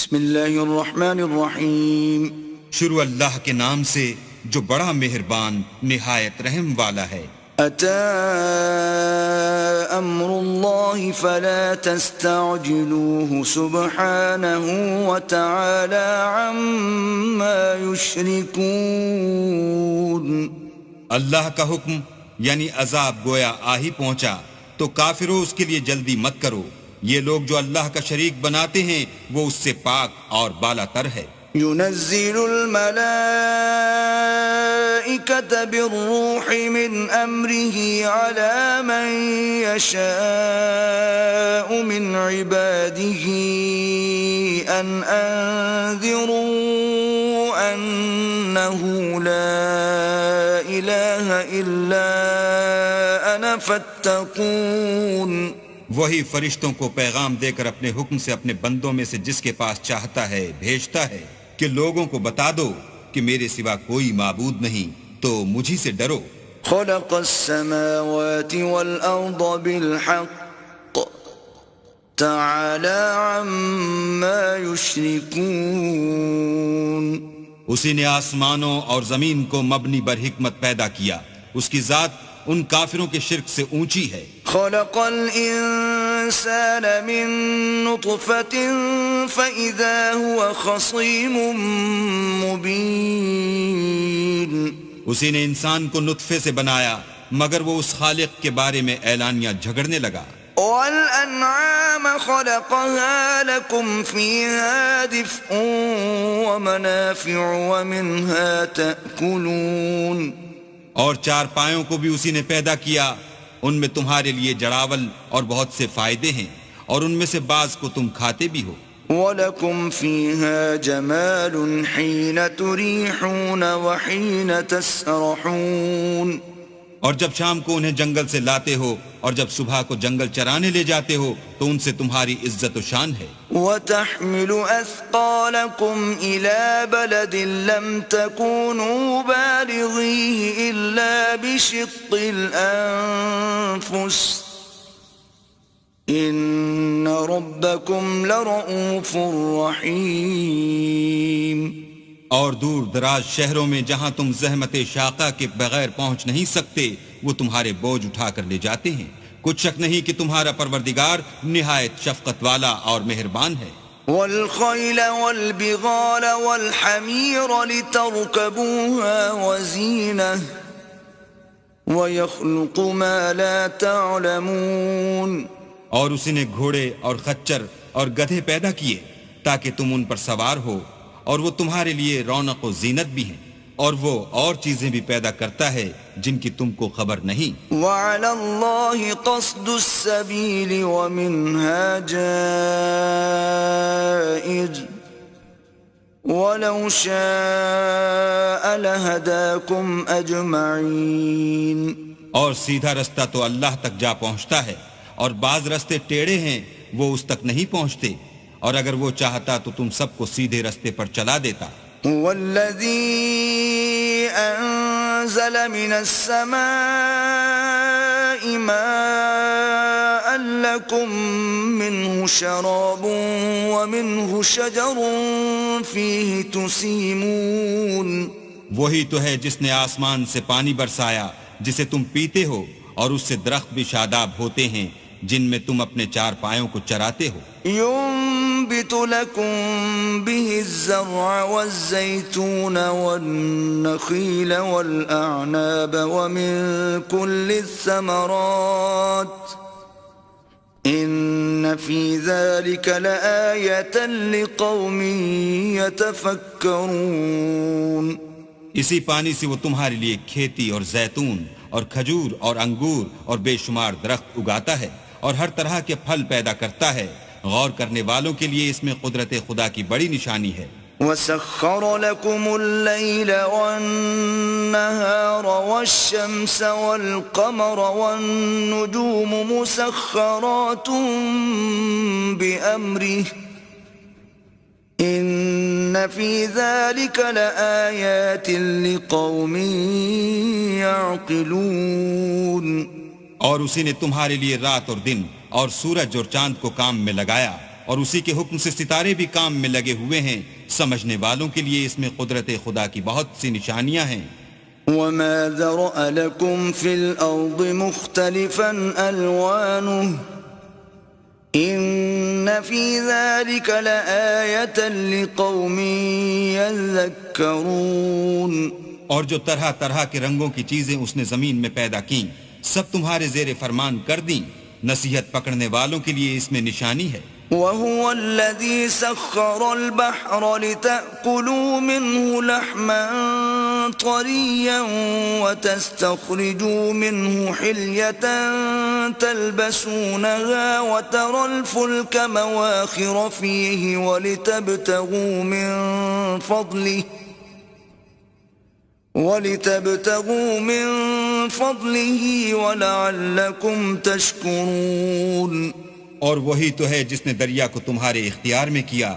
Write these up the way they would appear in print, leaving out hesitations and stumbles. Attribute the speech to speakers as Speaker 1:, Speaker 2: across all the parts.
Speaker 1: بسم اللہ الرحمن الرحیم.
Speaker 2: شروع اللہ کے نام سے جو بڑا مہربان نہایت رحم والا ہے.
Speaker 1: اتی امر اللہ فلا تستعجلوه سبحانه وتعالی عما یشرکون.
Speaker 2: اللہ کا حکم یعنی عذاب گویا آ ہی پہنچا تو کافروں اس کے لیے جلدی مت کرو. یہ لوگ جو اللہ کا شریک بناتے ہیں وہ اس سے پاک اور بالا تر ہے.
Speaker 1: ينزل الملائكة بالروح من أمره على من يشاء من عباده أن أنذروا أنه لا إله إلا أنا فاتقون.
Speaker 2: وہی فرشتوں کو پیغام دے کر اپنے حکم سے اپنے بندوں میں سے جس کے پاس چاہتا ہے بھیجتا ہے کہ لوگوں کو بتا دو کہ میرے سوا کوئی معبود نہیں تو مجھی سے ڈرو.
Speaker 1: خلق السماوات والأرض بالحق تعالى عما يشركون.
Speaker 2: اسی نے آسمانوں اور زمین کو مبنی بر حکمت پیدا کیا. اس کی ذات ان کافروں کے شرک سے اونچی ہے.
Speaker 1: خلق الانسان من نطفة فإذا هو خصيم مبين.
Speaker 2: اسی نے انسان کو نطفے سے بنایا مگر وہ اس خالق کے بارے میں اعلانیہ جھگڑنے لگا.
Speaker 1: والأنعام خلقها لكم فيها دفء ومنافع ومنها تأكلون.
Speaker 2: اور چار پایوں کو بھی اسی نے پیدا کیا. ان میں تمہارے لیے جڑاول اور بہت سے فائدے ہیں اور ان میں سے بعض کو تم کھاتے بھی ہو.
Speaker 1: وَلَكُمْ فِيهَا جَمَالٌ حِينَ تُرِيحُونَ وَحِينَ تَسْرَحُونَ.
Speaker 2: اور جب شام کو انہیں جنگل سے لاتے ہو اور جب صبح کو جنگل چرانے لے جاتے ہو تو ان سے تمہاری عزت و شان ہے.
Speaker 1: وَتَحْمِلُ أَثْقَالَكُمْ إِلَى بَلَدٍ لَمْ تَكُونُوا بَالِغِيهِ إِلَّا بِشِقِّ الْأَنفُسِ إِنَّ رَبَّكُمْ لَرَءُوفٌ رَحِيمٌ.
Speaker 2: اور دور دراز شہروں میں جہاں تم زحمت شاقہ کے بغیر پہنچ نہیں سکتے وہ تمہارے بوجھ اٹھا کر لے جاتے ہیں. کچھ شک نہیں کہ تمہارا پروردگار نہایت شفقت والا اور مہربان ہے.
Speaker 1: والخيل والبغال والحمير لتركبوها وزينة ويخلق ما لا تعلمون.
Speaker 2: اور اسی نے گھوڑے اور خچر اور گدھے پیدا کیے تاکہ تم ان پر سوار ہو اور وہ تمہارے لیے رونق و زینت بھی ہیں. اور وہ اور چیزیں بھی پیدا کرتا ہے جن کی تم کو خبر نہیں.
Speaker 1: وَعَلَى اللَّهِ قَصْدُ السَّبِيلِ وَمِنْهَا جَائِرٌ وَلَوْ شَاءَ لَهَدَاكُمْ أَجْمَعِينَ.
Speaker 2: اور سیدھا رستہ تو اللہ تک جا پہنچتا ہے اور بعض رستے ٹیڑھے ہیں وہ اس تک نہیں پہنچتے اور اگر وہ چاہتا تو تم سب کو سیدھے رستے پر چلا دیتا.
Speaker 1: والذي أنزل من السماء ماء لكم منه شراب ومنه شجر فيه تسيمون.
Speaker 2: وہی تو ہے جس نے آسمان سے پانی برسایا جسے تم پیتے ہو اور اس سے درخت بھی شاداب ہوتے ہیں جن میں تم اپنے چار پایوں کو چراتے ہو.
Speaker 1: ينبت لكم به الزرع والزيتون والنخيل والأعناب ومن كل الثمرات إن في ذلك لآية لقوم يتفكرون.
Speaker 2: اسی پانی سے وہ تمہارے لیے کھیتی اور زیتون اور کھجور اور انگور اور بے شمار درخت اگاتا ہے اور ہر طرح کے پھل پیدا کرتا ہے. غور کرنے والوں کے لیے اس میں قدرت خدا کی بڑی نشانی ہے.
Speaker 1: وَسَخَّرَ لَكُمُ اللَّيْلَ وَالنَّهَارَ وَالشَّمْسَ وَالْقَمَرَ وَالنُّجُومُ مُسَخَّرَاتٌ بِأَمْرِهِ إِنَّ فِي ذَلِكَ لَآيَاتٍ لِقَوْمٍ يَعْقِلُونَ.
Speaker 2: اور اسی نے تمہارے لیے رات اور دن اور سورج اور چاند کو کام میں لگایا اور اسی کے حکم سے ستارے بھی کام میں لگے ہوئے ہیں. سمجھنے والوں کے لیے اس میں قدرت خدا کی بہت سی نشانیاں ہیں.
Speaker 1: وما ذرأ لكم في الأرض مختلفا ألوانه إن في ذلك لآية لقوم يذكرون.
Speaker 2: اور جو طرح طرح کے رنگوں کی چیزیں اس نے زمین میں پیدا کیں سب تمہارے زیر فرمان کر دیں. نصیحت پکڑنے والوں کے لیے اس میں نشانی ہے.
Speaker 1: وهو الذي سخر البحر لتأكلوا منه لحما طريا وتستخرجوا منه حلية تلبسونها وترى الفلك مواخر فيه ولتبتغوا من فضله ولعلكم تشكرون.
Speaker 2: اور وہی تو ہے جس نے دریا کو تمہارے اختیار میں کیا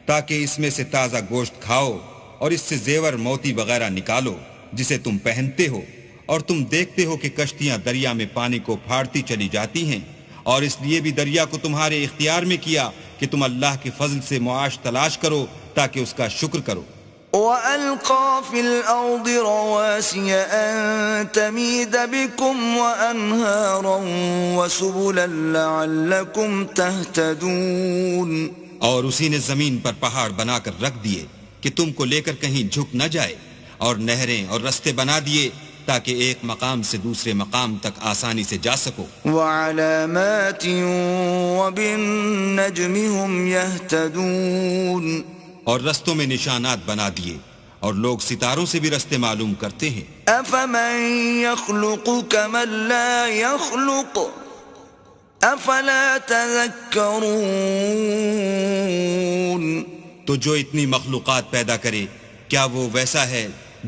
Speaker 2: تاکہ اس میں سے تازہ گوشت کھاؤ اور اس سے زیور موتی وغیرہ نکالو جسے تم پہنتے ہو. اور تم دیکھتے ہو کہ کشتیاں دریا میں پانی کو پھاڑتی چلی جاتی ہیں. اور اس لیے بھی دریا کو تمہارے اختیار میں کیا کہ تم اللہ کے فضل سے معاش تلاش کرو تاکہ اس کا شکر کرو.
Speaker 1: وَأَلْقَى فِي الْأَرْضِ رَوَاسِيَ أَن تَمِيدَ بِكُمْ وَأَنْهَارًا وَسُبُلًا لَعَلَّكُمْ تَهْتَدُونَ.
Speaker 2: اور اسی نے زمین پر پہاڑ بنا کر رکھ دیے کہ تم کو لے کر کہیں جھک نہ جائے, اور نہریں اور رستے بنا دیے تاکہ ایک مقام سے دوسرے مقام تک آسانی سے جا سکو.
Speaker 1: وَعَلَامَاتٍ وَبِالنَّجْمِ هُمْ يَهْتَدُونَ.
Speaker 2: اور رستوں میں نشانات بنا دیے اور لوگ ستاروں سے بھی رستے معلوم کرتے ہیں.
Speaker 1: أَفَمَن يَخْلُقُ كَمَن لَّا يَخْلُقُ أَفَلَا تَذَكَّرُونَ.
Speaker 2: تو جو اتنی مخلوقات پیدا کرے کیا وہ ویسا ہے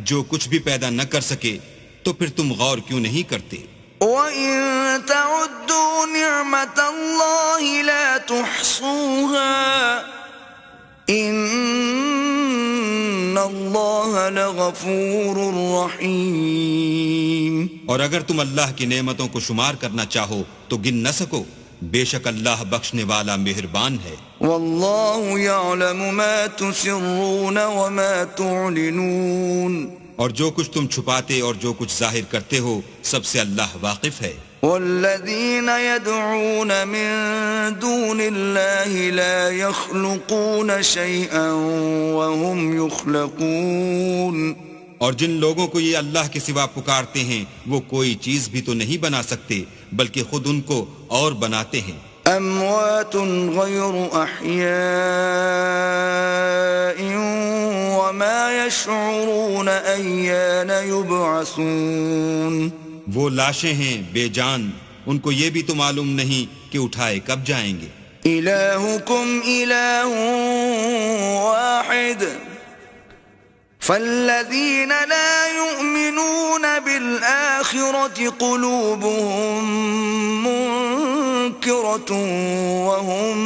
Speaker 2: جو کچھ بھی پیدا نہ کر سکے؟ تو پھر تم غور کیوں نہیں کرتے؟
Speaker 1: وَإِن تَعُدُّوا نِعْمَةَ اللَّهِ لَا تُحْصُوهَا ان اللہ لغفور رحیم.
Speaker 2: اور اگر تم اللہ کی نعمتوں کو شمار کرنا چاہو تو گن نہ سکو, بے شک اللہ بخشنے والا مہربان ہے.
Speaker 1: واللہ یعلم ما تسرون وما تعلنون.
Speaker 2: اور جو کچھ تم چھپاتے اور جو کچھ ظاہر کرتے ہو سب سے اللہ واقف ہے.
Speaker 1: والذین يدعون من دون اللہ لا يخلقون شيئا وهم يخلقون.
Speaker 2: اور جن لوگوں کو یہ اللہ کے سوا پکارتے ہیں وہ کوئی چیز بھی تو نہیں بنا سکتے بلکہ خود ان کو اور بناتے ہیں.
Speaker 1: اموات غیر احیاء وما يشعرون ایان یبعثون.
Speaker 2: وہ لاشیں ہیں بے جان, ان کو یہ بھی تو معلوم نہیں کہ اٹھائے کب جائیں گے.
Speaker 1: الہکم الہ واحد فالذین لا یؤمنون بالآخرة قلوبهم منکرة وهم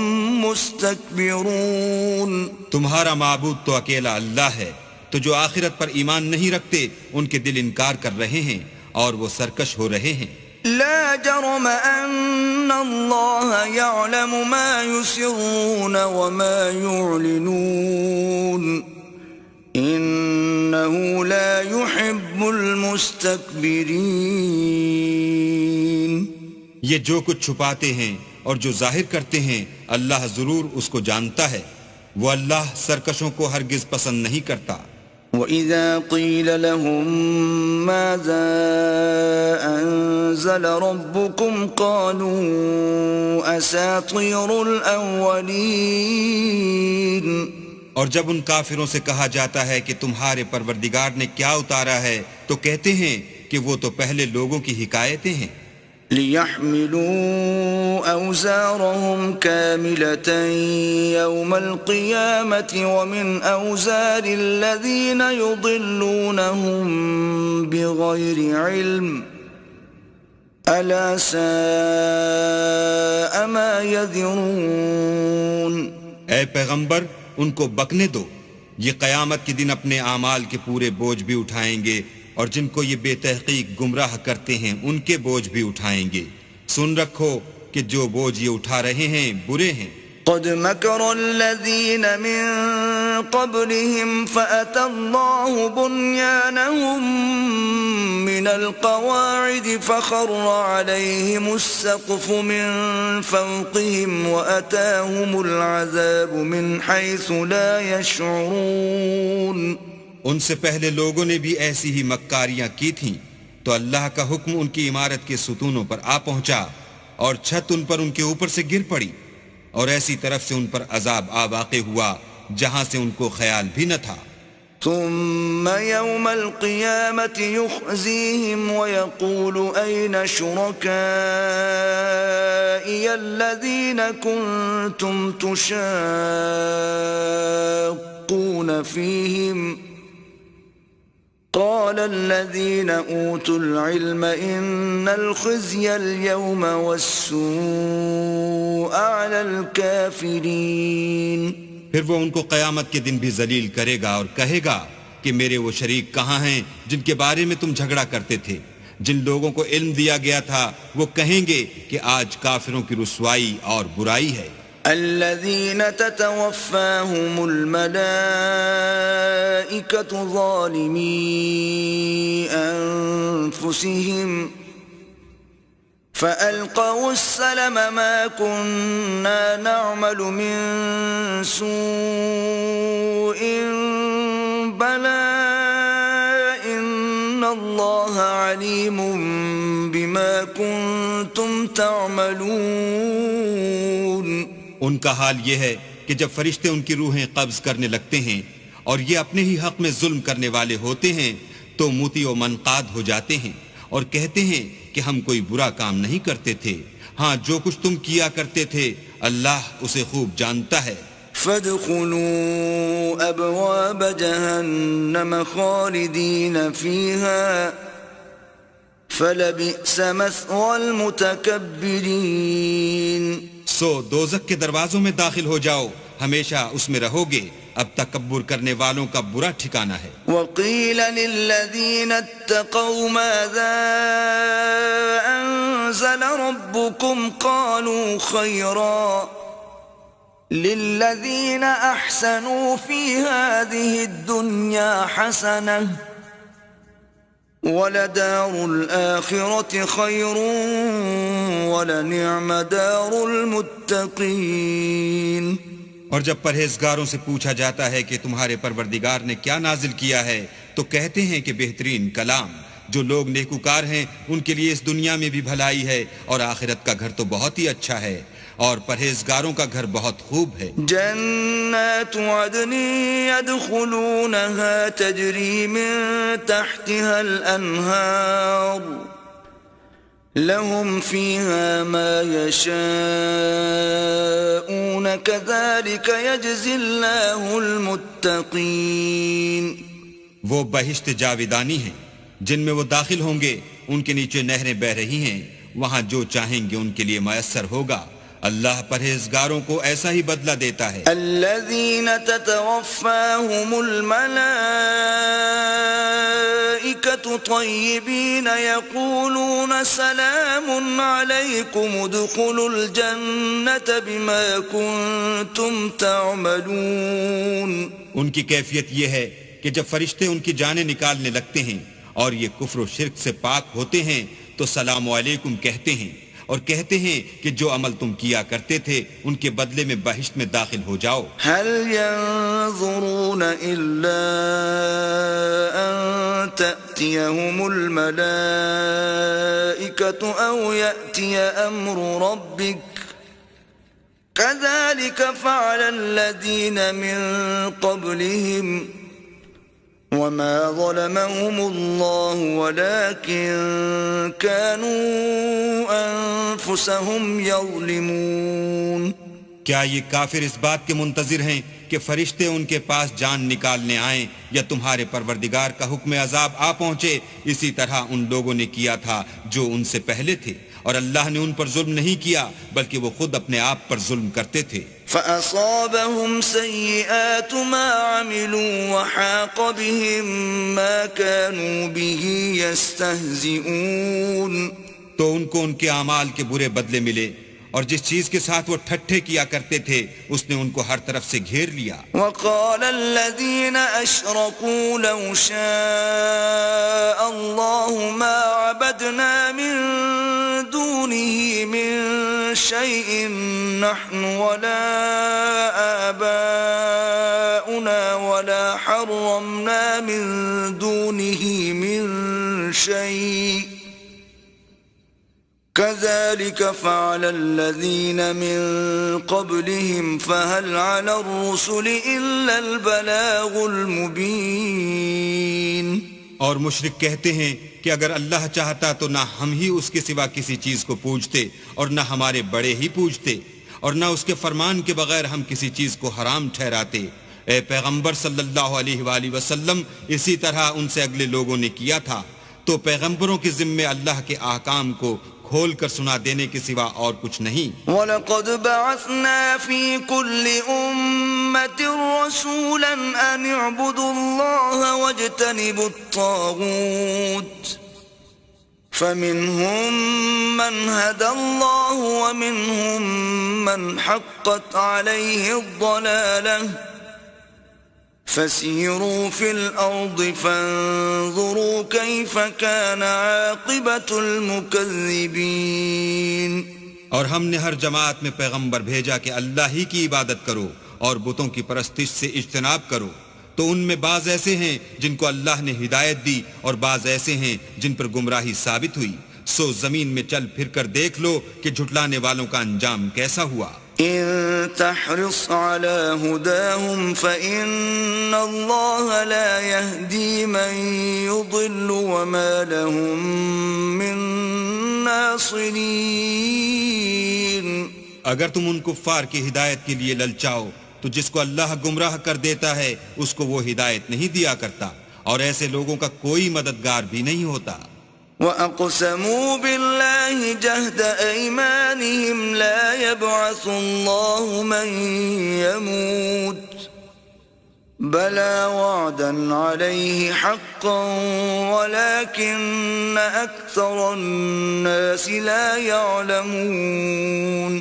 Speaker 1: مستکبرون.
Speaker 2: تمہارا معبود تو اکیلا اللہ ہے, تو جو آخرت پر ایمان نہیں رکھتے ان کے دل انکار کر رہے ہیں اور وہ سرکش ہو رہے ہیں.
Speaker 1: لا جرم ان اللہ یعلم ما یسرون وما یعلنون انه لا يحب المستكبرین.
Speaker 2: یہ جو کچھ چھپاتے ہیں اور جو ظاہر کرتے ہیں اللہ ضرور اس کو جانتا ہے, وہ اللہ سرکشوں کو ہرگز پسند نہیں کرتا.
Speaker 1: وَإِذَا قِيلَ لَهُم مَّاذَا أَنزَلَ رَبُّكُمْ قَالُوا أَسَاطِيرُ الْأَوَّلِينَ.
Speaker 2: اور جب ان کافروں سے کہا جاتا ہے کہ تمہارے پروردگار نے کیا اتارا ہے تو کہتے ہیں کہ وہ تو پہلے لوگوں کی حکایتیں ہیں.
Speaker 1: لِيَحْمِلُوا أَوْزَارَهُمْ كَامِلَةً يَوْمَ الْقِيَامَةِ وَمِنْ أَوْزَارِ الَّذِينَ يُضِلُّونَهُمْ بِغَيْرِ عِلْمٍ أَلَا سَاءَ مَا يَذِرُونَ.
Speaker 2: اے پیغمبر ان کو بکنے دو, یہ قیامت کے دن اپنے اعمال کے پورے بوجھ بھی اٹھائیں گے اور جن کو یہ بے تحقیق گمراہ کرتے ہیں ان کے بوجھ بھی اٹھائیں گے. سن رکھو کہ جو بوجھ یہ اٹھا رہے ہیں برے ہیں,
Speaker 1: قد مكر الذين من قبلهم فأتى الله بنيانهم من القواعد فخر عليهم السقف من فوقهم وأتاهم العذاب من حيث لا يشعرون.
Speaker 2: ان سے پہلے لوگوں نے بھی ایسی ہی مکاریاں کی تھیں تو اللہ کا حکم ان کی عمارت کے ستونوں پر آ پہنچا اور چھت ان پر ان کے اوپر سے گر پڑی اور ایسی طرف سے ان پر عذاب آ واقع ہوا جہاں سے ان کو خیال بھی نہ تھا.
Speaker 1: ثم يوم القيامة يخزيهم ويقول أين شركائي الذين كنتم تشاقون فيهم قال الذين أوتوا العلم إن الخزي اليوم والسوء على الكافرين.
Speaker 2: پھر وہ ان کو قیامت کے دن بھی ذلیل کرے گا اور کہے گا کہ میرے وہ شریک کہاں ہیں جن کے بارے میں تم جھگڑا کرتے تھے. جن لوگوں کو علم دیا گیا تھا وہ کہیں گے کہ آج کافروں کی رسوائی اور برائی ہے.
Speaker 1: الذين تتوفاهم الملائكة ظالمي أنفسهم فألقوا السلم ما كنا نعمل من سوء بلى إن الله عليم بما كنتم تعملون.
Speaker 2: ان کا حال یہ ہے کہ جب فرشتے ان کی روحیں قبض کرنے لگتے ہیں اور یہ اپنے ہی حق میں ظلم کرنے والے ہوتے ہیں تو موتی و منقاد ہو جاتے ہیں اور کہتے ہیں کہ ہم کوئی برا کام نہیں کرتے تھے. ہاں جو کچھ تم کیا کرتے تھے اللہ اسے خوب جانتا ہے.
Speaker 1: فادخلوا ابواب جہنم خالدین فیہا فلبئس مثوى المتکبرین.
Speaker 2: سو دوزخ کے دروازوں میں داخل ہو جاؤ ہمیشہ اس میں رہو گے اب تکبر کرنے والوں کا برا ٹھکانہ ہے.
Speaker 1: وقیل للذین اتقوا ماذا انزل ربکم قالوا خیرا للذین احسنوا فی هذه الدنیا حسنہ وَلَدَارُ الْآخِرَةِ خَيْرٌ وَلَنِعْمَ دَارُ الْمُتَّقِينَ.
Speaker 2: اور جب پرہیزگاروں سے پوچھا جاتا ہے کہ تمہارے پروردگار نے کیا نازل کیا ہے تو کہتے ہیں کہ بہترین کلام. جو لوگ نیکوکار ہیں ان کے لیے اس دنیا میں بھی بھلائی ہے اور آخرت کا گھر تو بہت ہی اچھا ہے اور پرہیزگاروں کا گھر بہت خوب ہے.
Speaker 1: جنات عدن يدخلونها تجری من تحتها الانہار لهم فيها ما يشاءون كذلك يجزي الله المتقين.
Speaker 2: وہ بہشت جاویدانی ہیں جن میں وہ داخل ہوں گے ان کے نیچے نہریں بہ رہی ہیں وہاں جو چاہیں گے ان کے لیے میسر ہوگا. اللہ پرہیزگاروں کو ایسا ہی بدلہ دیتا ہے.
Speaker 1: الذین تتوفاهم الملائکۃ طیبین یقولون سلام علیکم ادخلوا الجنۃ بما کنتم تعملون.
Speaker 2: ان کی کیفیت یہ ہے کہ جب فرشتے ان کی جانیں نکالنے لگتے ہیں اور یہ کفر و شرک سے پاک ہوتے ہیں تو سلام علیکم کہتے ہیں اور کہتے ہیں کہ جو عمل تم کیا کرتے تھے ان کے بدلے میں بہشت میں داخل ہو جاؤ.
Speaker 1: هل ينظرون الا ان تأتيهم الملائكة او يأتي امر ربك كذلك فعل الذين من قبلهم وما ظلمهم الله ولكن كانوا أنفسهم يظلمون.
Speaker 2: کیا یہ کافر اس بات کے منتظر ہیں کہ فرشتے ان کے پاس جان نکالنے آئیں یا تمہارے پروردگار کا حکم عذاب آ پہنچے؟ اسی طرح ان لوگوں نے کیا تھا جو ان سے پہلے تھے اور اللہ نے ان پر ظلم نہیں کیا بلکہ وہ خود اپنے آپ پر ظلم کرتے تھے.
Speaker 1: فَأَصَابَهُمْ سَيِّئَاتُ مَا عَمِلُوا وَحَاقَ بِهِمْ مَا كَانُوا بِهِ يَسْتَهْزِئُونَ.
Speaker 2: تو ان کو ان کے اعمال کے برے بدلے ملے اور جس چیز کے ساتھ وہ ٹھٹھے کیا کرتے تھے اس نے ان کو ہر طرف سے گھیر لیا.
Speaker 1: وقال الذين أشركوا لو شاء الله ما عبدنا من دونه من شيء نحن ولا آباؤنا ولا حرمنا من دونه من شيء كذلك فعل الذين من قبلهم فهل على الرسل إلا البلاغ المبين.
Speaker 2: اور مشرک کہتے ہیں کہ اگر اللہ چاہتا تو نہ ہم ہی اس کے سوا کسی چیز کو پوجتے اور نہ ہمارے بڑے ہی پوجتے اور نہ اس کے فرمان کے بغیر ہم کسی چیز کو حرام ٹھہراتے. اے پیغمبر صلی اللہ علیہ وآلہ وسلم اسی طرح ان سے اگلے لوگوں نے کیا تھا. تو پیغمبروں کے ذمے اللہ کے احکام کو کھول کر سنا دینے کے سوا اور کچھ نہیں.
Speaker 1: وَلَقَدْ بَعَثْنَا فِي كُلِّ أُمَّةٍ رَسُولًا أَنِ اعْبُدُوا اللَّهَ وَاجْتَنِبُوا الطَّاغُوتَ فَمِنْهُمْ مَنْ هَدَى اللَّهُ وَمِنْهُمْ مَنْ حَقَّتْ عَلَيْهِ الضَّلَالَةُ فسيروا في الأرض فانظروا كيف كان عاقبة المكذبين.
Speaker 2: اور ہم نے ہر جماعت میں پیغمبر بھیجا کہ اللہ ہی کی عبادت کرو اور بتوں کی پرستش سے اجتناب کرو. تو ان میں بعض ایسے ہیں جن کو اللہ نے ہدایت دی اور بعض ایسے ہیں جن پر گمراہی ثابت ہوئی. سو زمین میں چل پھر کر دیکھ لو کہ جھٹلانے والوں کا انجام کیسا ہوا.
Speaker 1: إن تحرص على هداهم فإن الله لا يهدي من يضل وما لهم من ناصرين.
Speaker 2: اگر تم ان کفار کی ہدایت کے لیے للچاؤ تو جس کو اللہ گمراہ کر دیتا ہے اس کو وہ ہدایت نہیں دیا کرتا اور ایسے لوگوں کا کوئی مددگار بھی نہیں ہوتا.
Speaker 1: وَأَقْسَمُوا بِاللَّهِ جَهْدَ أَيْمَانِهِمْ لَا يَبْعَثُ اللَّهُ مَن يَمُوتُ بَلَى وَعْدًا عَلَيْهِ حَقًّا وَلَكِنَّ أَكْثَرَ النَّاسِ لَا يَعْلَمُونَ.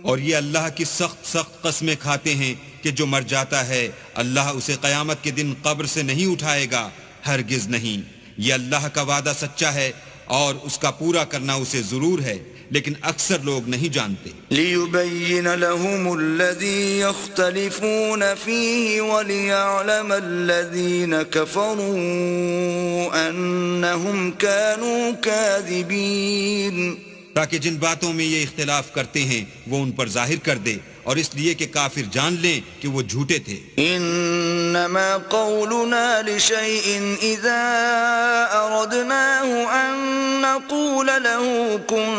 Speaker 2: اور یہ اللہ کی سخت قسمیں کھاتے ہیں کہ جو مر جاتا ہے اللہ اسے قیامت کے دن قبر سے نہیں اٹھائے گا. ہرگز نہیں. یہ اللہ کا وعدہ سچا ہے اور اس کا پورا کرنا اسے ضرور ہے لیکن اکثر لوگ نہیں جانتے.
Speaker 1: لِيُبَيِّنَ لَهُمُ الَّذِي يَخْتَلِفُونَ فِيهِ وَلِيَعْلَمَ الَّذِينَ كَفَرُوا أَنَّهُمْ كَانُوا كَاذِبِينَ.
Speaker 2: تاکہ جن باتوں میں یہ اختلاف کرتے ہیں وہ ان پر ظاہر کر دے اور اس لیے کہ کافر جان لیں کہ وہ جھوٹے تھے.
Speaker 1: انما قولنا لشيء اذا اردناه ان نقول له كن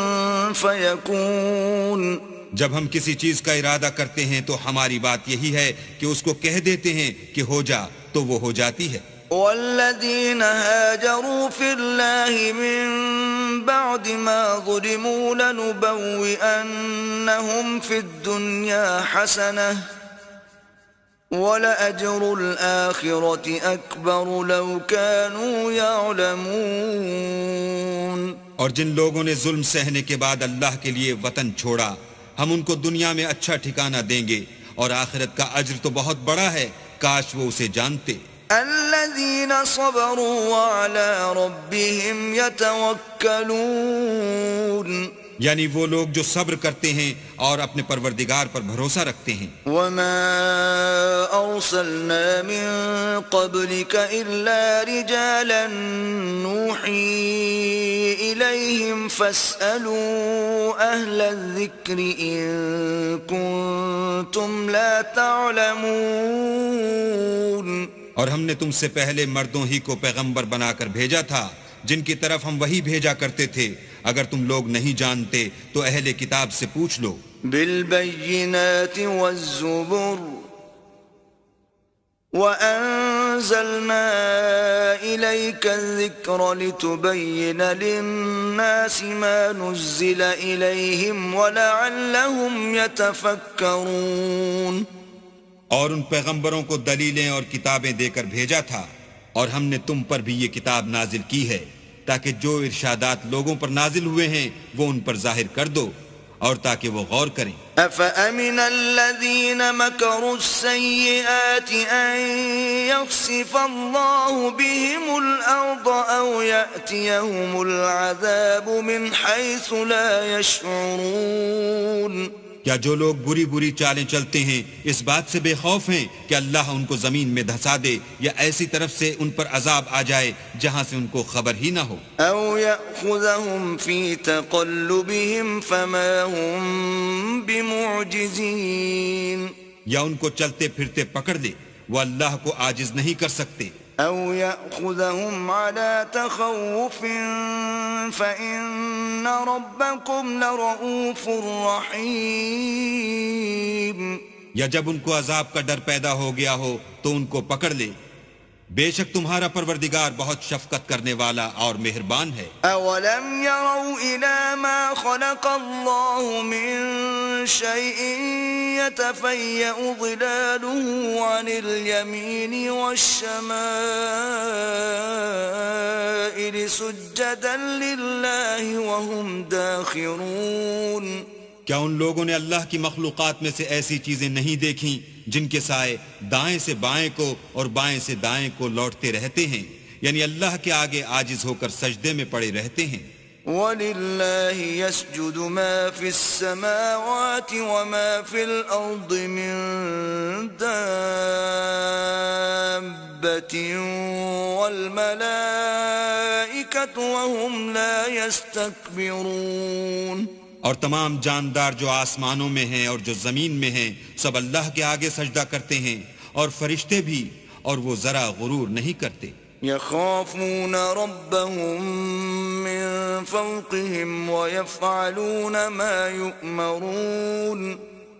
Speaker 1: فيكون.
Speaker 2: جب ہم کسی چیز کا ارادہ کرتے ہیں تو ہماری بات یہی ہے کہ اس کو کہہ دیتے ہیں کہ ہو جا تو وہ ہو جاتی ہے.
Speaker 1: والذين هاجروا في الله من بعد ما ظلموا لنبوئنهم في الدنيا حسنة ولأجر الآخرة أكبر لو كانوا يعلمون.
Speaker 2: اور جن لوگوں نے ظلم سہنے کے بعد اللہ کے لیے وطن چھوڑا ہم ان کو دنیا میں اچھا ٹھکانہ دیں گے اور آخرت کا اجر تو بہت بڑا ہے کاش وہ اسے جانتے.
Speaker 1: الذين صبروا وعلى ربهم يتوكلون.
Speaker 2: یعنی وہ لوگ جو صبر کرتے ہیں اور اپنے پروردگار پر بھروسہ رکھتے ہیں.
Speaker 1: وما أرسلنا من قبلك إلا رجالا نوحي إليهم فاسألوا أهل الذكر إن كنتم لا تعلمون.
Speaker 2: اور ہم نے تم سے پہلے مردوں ہی کو پیغمبر بنا کر بھیجا تھا جن کی طرف ہم وہی بھیجا کرتے تھے. اگر تم لوگ نہیں جانتے تو اہل کتاب سے پوچھ لو.
Speaker 1: بالبينات والزبر وأنزلنا إليك الذكر لتبين للناس ما نزل إليهم ولعلهم يتفكرون.
Speaker 2: اور ان پیغمبروں کو دلیلیں اور کتابیں دے کر بھیجا تھا اور ہم نے تم پر بھی یہ کتاب نازل کی ہے تاکہ جو ارشادات لوگوں پر نازل ہوئے ہیں وہ ان پر ظاہر کر دو اور تاکہ وہ غور کریں.
Speaker 1: أفأمن الذين مكروا السيئات أن يخسف الله بهم الأرض أو يأتيهم العذاب من حيث لا يشعرون.
Speaker 2: کیا جو لوگ بری بری چالیں چلتے ہیں اس بات سے بے خوف ہیں کہ اللہ ان کو زمین میں دھسا دے یا ایسی طرف سے ان پر عذاب آ جائے جہاں سے ان کو خبر ہی نہ ہو؟
Speaker 1: أو يأخذهم في تقلبهم فما هم بمعجزين.
Speaker 2: یا ان کو چلتے پھرتے پکڑ لے، وہ اللہ کو عاجز نہیں کر سکتے.
Speaker 1: أو يأخذهم على تخوف فإن ربكم لرؤوف رحيم.
Speaker 2: یا جب ان کو عذاب کا ڈر پیدا ہو گیا ہو تو ان کو پکڑ لے، بے شک تمہارا پروردگار بہت شفقت کرنے والا اور مہربان ہے.
Speaker 1: أولم يروا إلى ما خلق الله من شيء يتفيأ ظلاله عن اليمين والشمائل سجدا لله وهم داخرون.
Speaker 2: کیا ان لوگوں نے اللہ کی مخلوقات میں سے ایسی چیزیں نہیں دیکھیں جن کے سائے دائیں سے بائیں کو اور بائیں سے دائیں کو لوٹتے رہتے ہیں، یعنی اللہ کے آگے عاجز ہو کر سجدے میں پڑے رہتے ہیں.
Speaker 1: وَلِلَّهِ يَسْجُدُ مَا فِي السَّمَاوَاتِ وَمَا فِي الْأَرْضِ مِن دَابَّةٍ وَالْمَلَائِكَةُ وَهُمْ لَا يَسْتَكْبِرُونَ.
Speaker 2: اور تمام جاندار جو آسمانوں میں ہیں اور جو زمین میں ہیں سب اللہ کے آگے سجدہ کرتے ہیں، اور فرشتے بھی، اور وہ ذرا غرور نہیں کرتے.
Speaker 1: يخافون ربهم من فوقهم ويفعلون ما يؤمرون.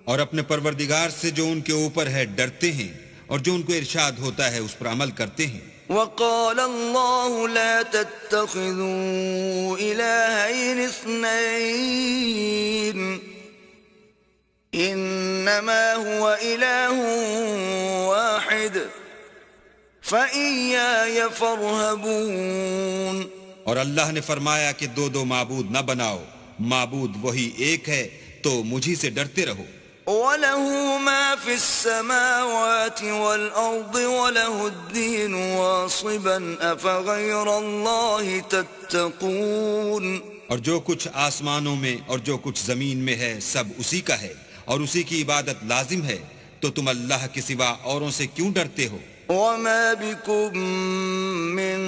Speaker 2: اور اپنے پروردگار سے جو ان کے اوپر ہے ڈرتے ہیں، اور جو ان کو ارشاد ہوتا ہے اس پر عمل کرتے ہیں.
Speaker 1: وقال الله لا تتخذوا إلهين اثنين إنما هو إله واحد فإياي فارهبون.
Speaker 2: اور اللہ نے فرمایا کہ دو دو معبود نہ بناؤ، معبود وہی ایک ہے تو مجھی سے ڈرتے رہو.
Speaker 1: وَلَهُ مَا فِي السَّمَاوَاتِ وَالْأَرْضِ وَلَهُ الدِّينُ وَاصِبًا أَفَغَيْرَ اللَّهِ تَتَّقُونَ. اور
Speaker 2: جو کچھ آسمانوں میں اور جو کچھ زمین میں ہے سب اسی کا ہے، اور اسی کی عبادت لازم ہے، تو تم اللہ کے سوا اوروں سے کیوں ڈرتے ہو؟
Speaker 1: وَمَا بِكُم مِّن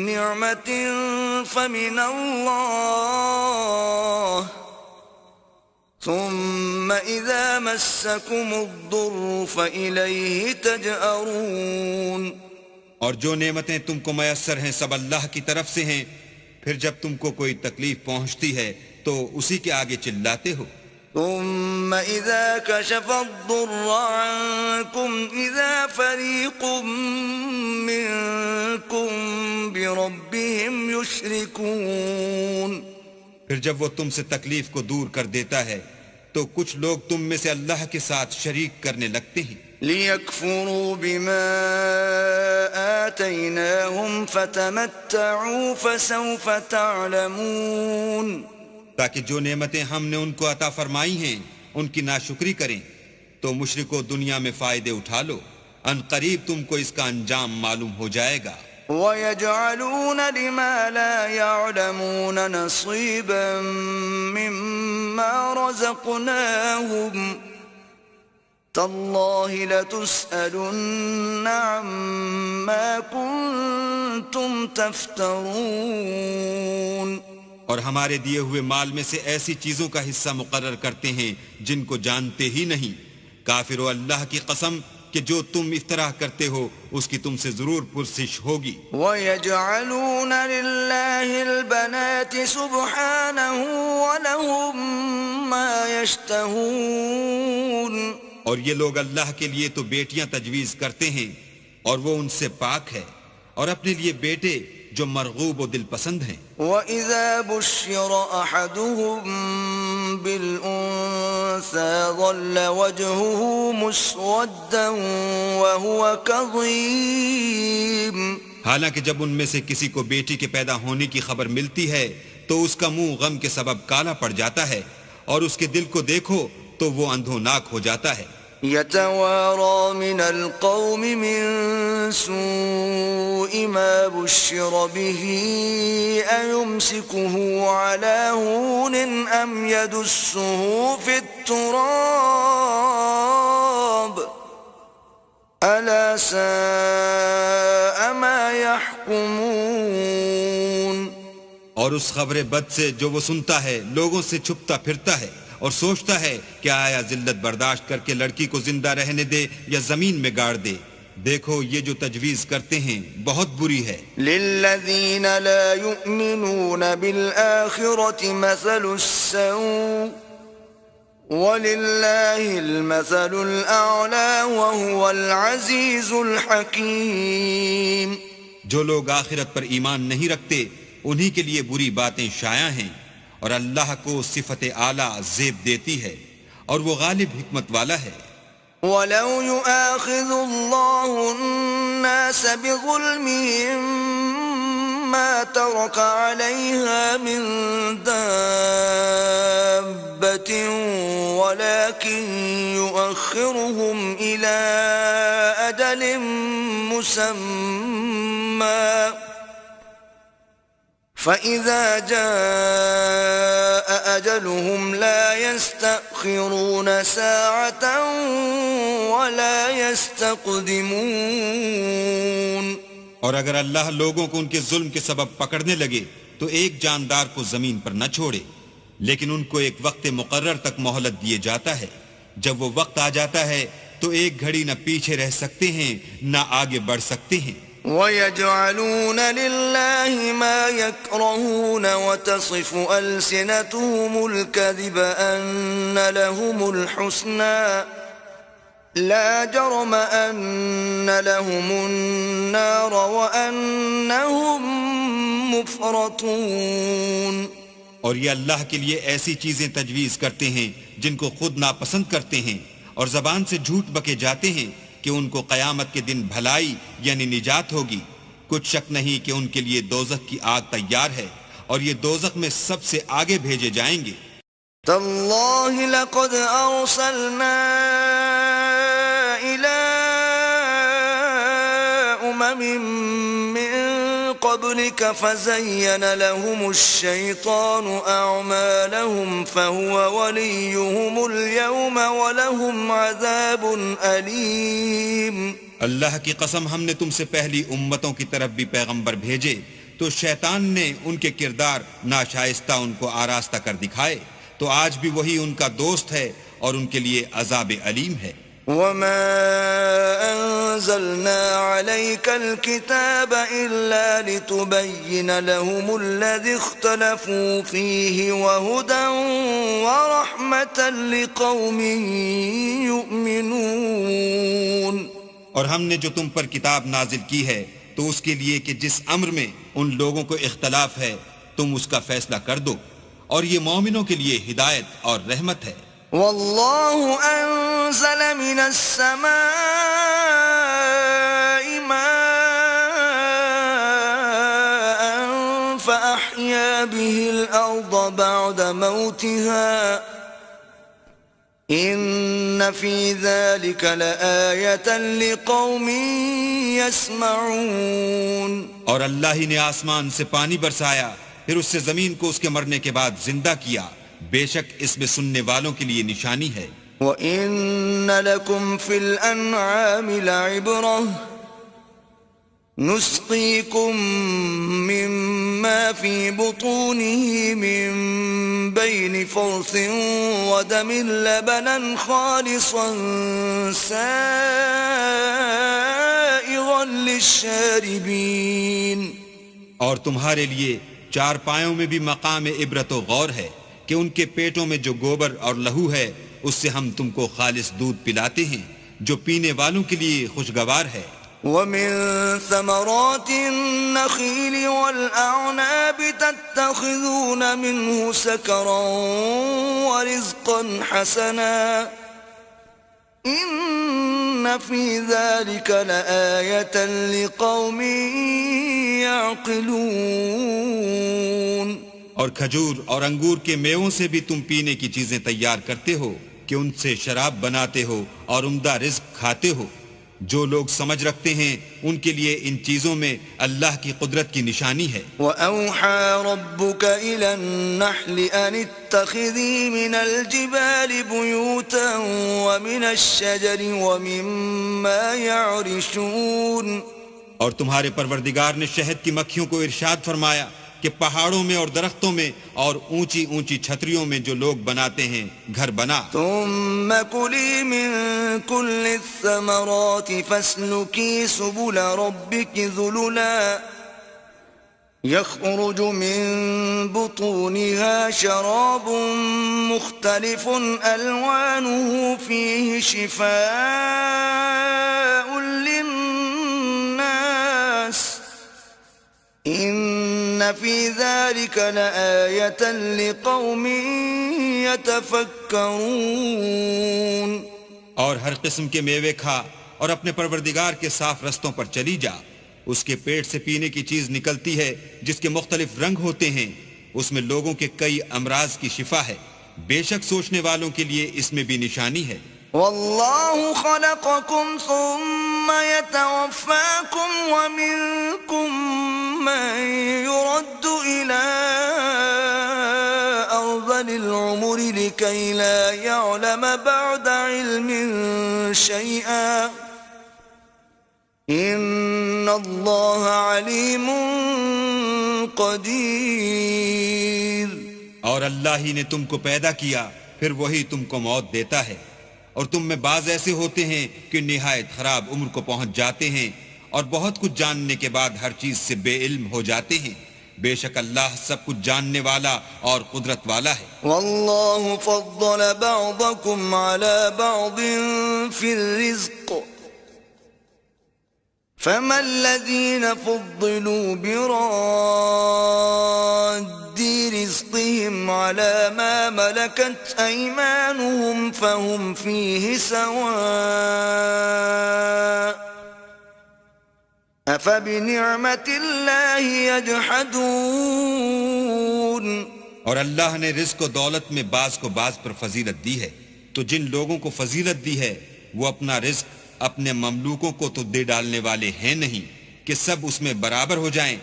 Speaker 1: نِّعْمَةٍ فَمِنَ اللَّهِ ثم اذا مسكم الضر فإليه تجأرون.
Speaker 2: اور جو نعمتیں تم کو میسر ہیں سب اللہ کی طرف سے ہیں، پھر جب تم کو کوئی تکلیف پہنچتی ہے تو اسی کے آگے چلاتے ہو.
Speaker 1: ثم اذا كشف الضر عنكم اذا فريق منكم بربهم يشركون.
Speaker 2: پھر جب وہ تم سے تکلیف کو دور کر دیتا ہے تو کچھ لوگ تم میں سے اللہ کے ساتھ شریک کرنے لگتے ہیں.
Speaker 1: لِيَكْفُرُوا بِمَا آتَيْنَاهُمْ فَتَمَتَّعُوا فَسَوْفَ تَعْلَمُونَ.
Speaker 2: تاکہ جو نعمتیں ہم نے ان کو عطا فرمائی ہیں ان کی ناشکری کریں تو مشرکو دنیا میں فائدے اٹھا لو، ان قریب تم کو اس کا انجام معلوم ہو جائے گا.
Speaker 1: وَيَجْعَلُونَ لِمَا لَا يَعْلَمُونَ نَصِيبًا مِّمَّا رَزَقْنَاهُمْ تَاللَّهِ لَتُسْأَلُنَّ عَمَّا كُنتُمْ تَفْتَرُونَ.
Speaker 2: اور ہمارے دیے ہوئے مال میں سے ایسی چیزوں کا حصہ مقرر کرتے ہیں جن کو جانتے ہی نہیں. کافرو اللہ کی قسم کہ جو تم افطراء کرتے ہو اس کی تم سے ضرور پرسش ہوگی.
Speaker 1: وَيَجْعَلُونَ لِلَّهِ الْبَنَاتِ سُبْحَانَهُ وَلَهُم مَّا يَشْتَهُونَ.
Speaker 2: اور یہ لوگ اللہ کے لیے تو بیٹیاں تجویز کرتے ہیں اور وہ ان سے پاک ہے، اور اپنے لیے بیٹے جو مرغوب و دل پسند ہیں.
Speaker 1: وَإِذَا بُشِّرَ أَحَدُهُم بِالْأُنثَىٰ ظَلَّ وَجْهُهُ مُسْوَدًّا وَهُوَ كَظِيمٌ.
Speaker 2: حالانکہ جب ان میں سے کسی کو بیٹی کے پیدا ہونے کی خبر ملتی ہے تو اس کا منہ غم کے سبب کالا پڑ جاتا ہے، اور اس کے دل کو دیکھو تو وہ اندھوناک ہو جاتا ہے.
Speaker 1: يتوارى من القوم من سوء ما بشر به أيمسكه على هون أم يدسه في التراب ألا ساء ما يحكمون.
Speaker 2: اور اس خبر بد سے جو وہ سنتا ہے لوگوں سے چھپتا پھرتا ہے اور سوچتا ہے کہ آیا ذلت برداشت کر کے لڑکی کو زندہ رہنے دے یا زمین میں گاڑ دے. دیکھو یہ جو تجویز کرتے ہیں بہت بری ہے.
Speaker 1: للذین لا یؤمنون بالآخرة مثل السوء وللہ المثل الأعلی وهو العزیز الحکیم.
Speaker 2: جو لوگ آخرت پر ایمان نہیں رکھتے انہی کے لیے بری باتیں شائع ہیں، اور اللہ کو صفت اعلیٰ زیب دیتی ہے اور وہ غالب حکمت والا ہے.
Speaker 1: وَلَوْ يُؤَاخِذُ اللَّهُ النَّاسَ بِظُلْمِهِمْ مَا تَرَكَ عَلَيْهَا مِنْ دَابَّةٍ وَلَكِنْ يُؤَخِّرُهُمْ إِلَى أَجَلٍ مُّسَمًّى فَإِذَا جَاءَ أَجَلُهُمْ لَا يَسْتَأْخِرُونَ سَاعَةً وَلَا يَسْتَقْدِمُونَ.
Speaker 2: اور اگر اللہ لوگوں کو ان کے ظلم کے سبب پکڑنے لگے تو ایک جاندار کو زمین پر نہ چھوڑے، لیکن ان کو ایک وقت مقرر تک مہلت دیے جاتا ہے. جب وہ وقت آ جاتا ہے تو ایک گھڑی نہ پیچھے رہ سکتے ہیں نہ آگے بڑھ سکتے ہیں.
Speaker 1: وَيَجْعَلُونَ لِلَّهِ مَا يَكْرَهُونَ وَتَصِفُ أَلْسِنَتُهُمُ الْكَذِبَ أَنَّ لَهُمُ الْحُسْنَى لَا جَرَمَ أَنَّ لَهُمُ النَّارَ وَأَنَّهُمْ مُفْرَطُونَ.
Speaker 2: اور یہ اللہ کے لیے ایسی چیزیں تجویز کرتے ہیں جن کو خود ناپسند کرتے ہیں، اور زبان سے جھوٹ بکے جاتے ہیں کہ ان کو قیامت کے دن بھلائی یعنی نجات ہوگی. کچھ شک نہیں کہ ان کے لیے دوزخ کی آگ تیار ہے، اور یہ دوزخ میں سب سے آگے بھیجے جائیں گے.
Speaker 1: تاللہ لقد ارسلنا الى من قبلك فزين لهم الشيطان اعمالهم فهو وليهم اليوم ولهم عذاب اليم.
Speaker 2: اللہ کی قسم ہم نے تم سے پہلی امتوں کی طرف بھی پیغمبر بھیجے تو شیطان نے ان کے کردار ناشائستہ ان کو آراستہ کر دکھائے، تو آج بھی وہی ان کا دوست ہے اور ان کے لیے عذاب علیم ہے.
Speaker 1: وما أنزلنا عليك الكتاب إلا لتبين لهم الذي اختلفوا فيه وهدى ورحمة لقوم يؤمنون.
Speaker 2: اور ہم نے جو تم پر کتاب نازل کی ہے تو اس کے لیے کہ جس امر میں ان لوگوں کو اختلاف ہے تم اس کا فیصلہ کر دو، اور یہ مومنوں کے لیے ہدایت اور رحمت ہے.
Speaker 1: والله أنزل من السماء ماء فأحيا به الأرض بعد موتها إن في ذلك لآية لقوم يسمعون.
Speaker 2: اور اللہ ہی نے آسمان سے پانی برسایا، پھر اس سے زمین کو اس کے مرنے کے بعد زندہ کیا، بے شک اس میں سننے والوں کے لیے نشانی ہے.
Speaker 1: وَإِنَّ لَكُمْ فِي الْأَنْعَامِ لَعِبْرَةً نُسْقِيكُم مِّمَّا فِي بُطُونِهِ مِن بَيْنِ فَرْثٍ وَدَمٍ لَبَنًا خَالِصًا سَائِغًا لِلشَّارِبِينَ.
Speaker 2: اور تمہارے لیے چار پایوں میں بھی مقام عبرت و غور ہے کہ ان کے پیٹوں میں جو گوبر اور لہو ہے اس سے ہم تم کو خالص دودھ پلاتے ہیں جو پینے والوں کے لیے خوشگوار ہے.
Speaker 1: وَمِن ثَمَرَاتِ النَّخِيلِ وَالْأَعْنَابِ تَتَّخِذُونَ مِنْهُ سَكَرًا وَرِزْقًا حَسَنًا إِنَّ فِي ذَلِكَ لَآيَةً لِقَوْمٍ يَعْقِلُونَ.
Speaker 2: اور کھجور اور انگور کے میووں سے بھی تم پینے کی چیزیں تیار کرتے ہو کہ ان سے شراب بناتے ہو اور عمدہ رزق کھاتے ہو. جو لوگ سمجھ رکھتے ہیں ان کے لیے ان چیزوں میں اللہ کی قدرت کی نشانی ہے.
Speaker 1: وَأَوْحَى رَبُّكَ إِلَى النَّحْلِ أَنِ اتَّخِذِي مِنَ الْجِبَالِ بُيُوتًا وَمِنَ الشَّجَرِ وَمِمَّا يَعْرِشُونَ.
Speaker 2: اور تمہارے پروردگار نے شہد کی مکھیوں کو ارشاد فرمایا کہ پہاڑوں میں اور درختوں میں اور اونچی اونچی چھتریوں میں جو لوگ بناتے ہیں گھر بنا.
Speaker 1: ثم كلي من كل الثمرات فاسلكي سبل ربك ذللا يخرج من بطونها شراب مختلف ألوانه فيه شفاء للناس إن في ذلك لآية لقوم يتفكرون.
Speaker 2: اور ہر قسم کے میوے کھا اور اپنے پروردگار کے صاف رستوں پر چلی جا. اس کے پیٹ سے پینے کی چیز نکلتی ہے جس کے مختلف رنگ ہوتے ہیں. اس میں لوگوں کے کئی امراض کی شفا ہے. بے شک سوچنے والوں کے لیے اس میں بھی نشانی ہے.
Speaker 1: والله خلقكم ثم يتوفاكم ومنكم من يرد إلى أرذل العمر لكي لا يعلم بعد علم شيئا إن الله عليم قدير.
Speaker 2: اور اللہ ہی نے تم کو پیدا کیا پھر وہی تم کو موت دیتا ہے. اور تم میں بعض ایسے ہوتے ہیں کہ نہایت خراب عمر کو پہنچ جاتے ہیں اور بہت کچھ جاننے کے بعد ہر چیز سے بے علم ہو جاتے ہیں. بے شک اللہ سب کچھ جاننے والا اور قدرت والا ہے.
Speaker 1: والله فضل بعضكم على بعض في الرزق فما الذين فضلوا براد رزقهم على ما ملكت أيمانهم فهم فيه سواء أفبنعمة الله يجحدون.
Speaker 2: اور اللہ نے رزق و دولت میں بعض کو بعض پر فضیلت دی ہے تو جن لوگوں کو فضیلت دی ہے وہ اپنا رزق اپنے مملوکوں کو تو دے ڈالنے والے ہیں نہیں کہ سب اس میں برابر ہو جائیں.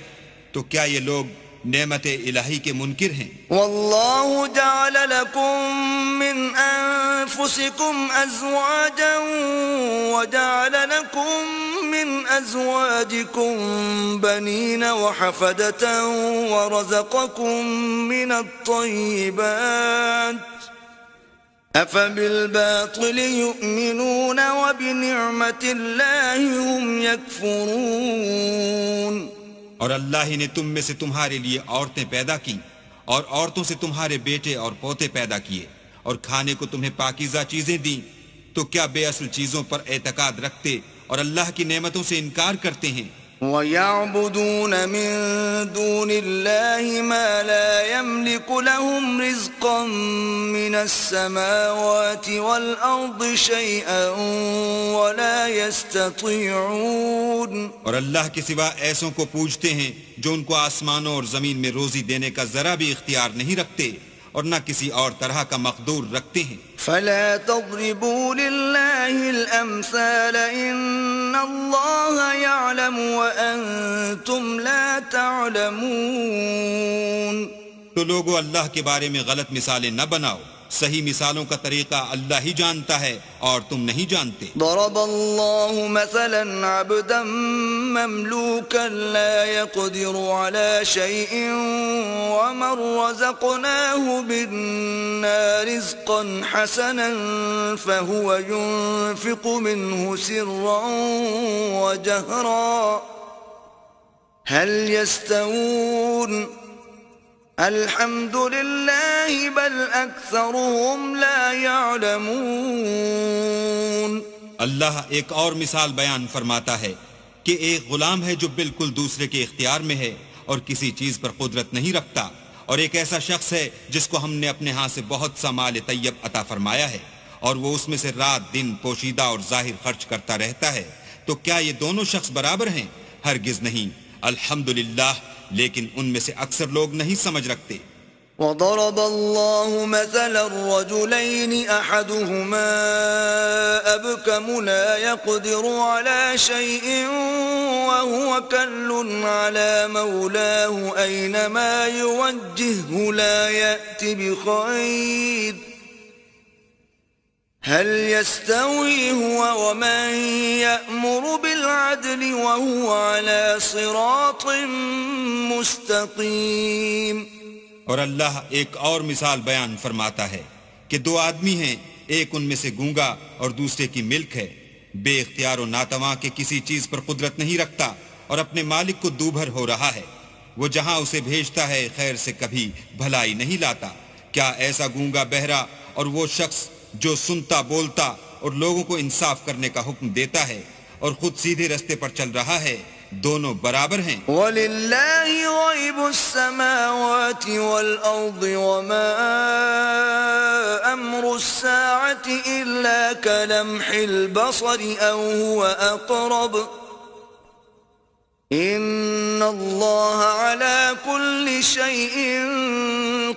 Speaker 2: تو کیا یہ لوگ نعمت الہی کے منکر ہیں؟
Speaker 1: والله جعل لكم من أنفسكم أزواجا وجعل لكم من أزواجكم بنين وحفدة ورزقكم من الطيبات أفبالباطل يؤمنون وبنعمة الله هم يكفرون.
Speaker 2: اور اللہ ہی نے تم میں سے تمہارے لیے عورتیں پیدا کی اور عورتوں سے تمہارے بیٹے اور پوتے پیدا کیے اور کھانے کو تمہیں پاکیزہ چیزیں دیں. تو کیا بے اصل چیزوں پر اعتقاد رکھتے اور اللہ کی نعمتوں سے انکار کرتے ہیں؟
Speaker 1: وَيَعْبُدُونَ مِن دُونِ اللَّهِ مَا لَا يَمْلِكُ لَهُمْ رِزْقًا مِّنَ السَّمَاوَاتِ وَالْأَرْضِ شَيْئًا وَلَا يَسْتَطِيعُونَ.
Speaker 2: اور اللہ کے سوا ایسوں کو پوجتے ہیں جو ان کو آسمانوں اور زمین میں روزی دینے کا ذرا بھی اختیار نہیں رکھتے اور نہ کسی اور طرح کا مقدور رکھتے ہیں.
Speaker 1: فلا تضربوا لله الأمثال إن الله يعلم وأنتم لا تعلمون.
Speaker 2: تو لوگو اللہ کے بارے میں غلط مثالیں نہ بناؤ. صحیح مثالوں کا طریقہ اللہ ہی جانتا ہے اور تم نہیں جانتے.
Speaker 1: ضرب الله مثلا عبدا مملوكا لا يقدر على شيء ومن رزقناه منا رزقا حسنا فهو ينفق منه سرا وجهرا هل يستوون الحمد لله بل اکثرهم لا يعلمون.
Speaker 2: اللہ ایک اور مثال بیان فرماتا ہے کہ ایک غلام ہے جو بالکل دوسرے کے اختیار میں ہے اور کسی چیز پر قدرت نہیں رکھتا، اور ایک ایسا شخص ہے جس کو ہم نے اپنے ہاں سے بہت سا مال طیب عطا فرمایا ہے اور وہ اس میں سے رات دن پوشیدہ اور ظاہر خرچ کرتا رہتا ہے. تو کیا یہ دونوں شخص برابر ہیں؟ ہرگز نہیں. الحمدللہ، لیکن ان میں سے اکثر لوگ نہیں سمجھ رکھتے.
Speaker 1: وضرب الله مثلا الرجلين أحدهما أبكم لا يقدر على شيء وهو كل على مولاه أينما يوجهه لا يأتي بخير هل يستوي هو ومن يأمر بالعدل وهو على صراط مستقيم.
Speaker 2: اور اللہ ایک اور مثال بیان فرماتا ہے کہ دو آدمی ہیں، ایک ان میں سے گونگا اور دوسرے کی ملک ہے، بے اختیار و ناتواں کے کسی چیز پر قدرت نہیں رکھتا اور اپنے مالک کو دوبھر ہو رہا ہے، وہ جہاں اسے بھیجتا ہے خیر سے کبھی بھلائی نہیں لاتا. کیا ایسا گونگا بہرا اور وہ شخص جو سنتا بولتا اور لوگوں کو انصاف کرنے کا حکم دیتا ہے اور خود سیدھے رستے پر چل رہا ہے، دونوں برابر ہیں.
Speaker 1: وَلِلَّهِ غَيْبُ السَّمَاوَاتِ وَالْأَرْضِ وَمَا أَمْرُ السَّاعَةِ إِلَّا كَلَمْحِ الْبَصَرِ أَوْ هُوَ أَقْرَبُ إِنَّ اللَّهَ عَلَى كُلِّ شَيْءٍ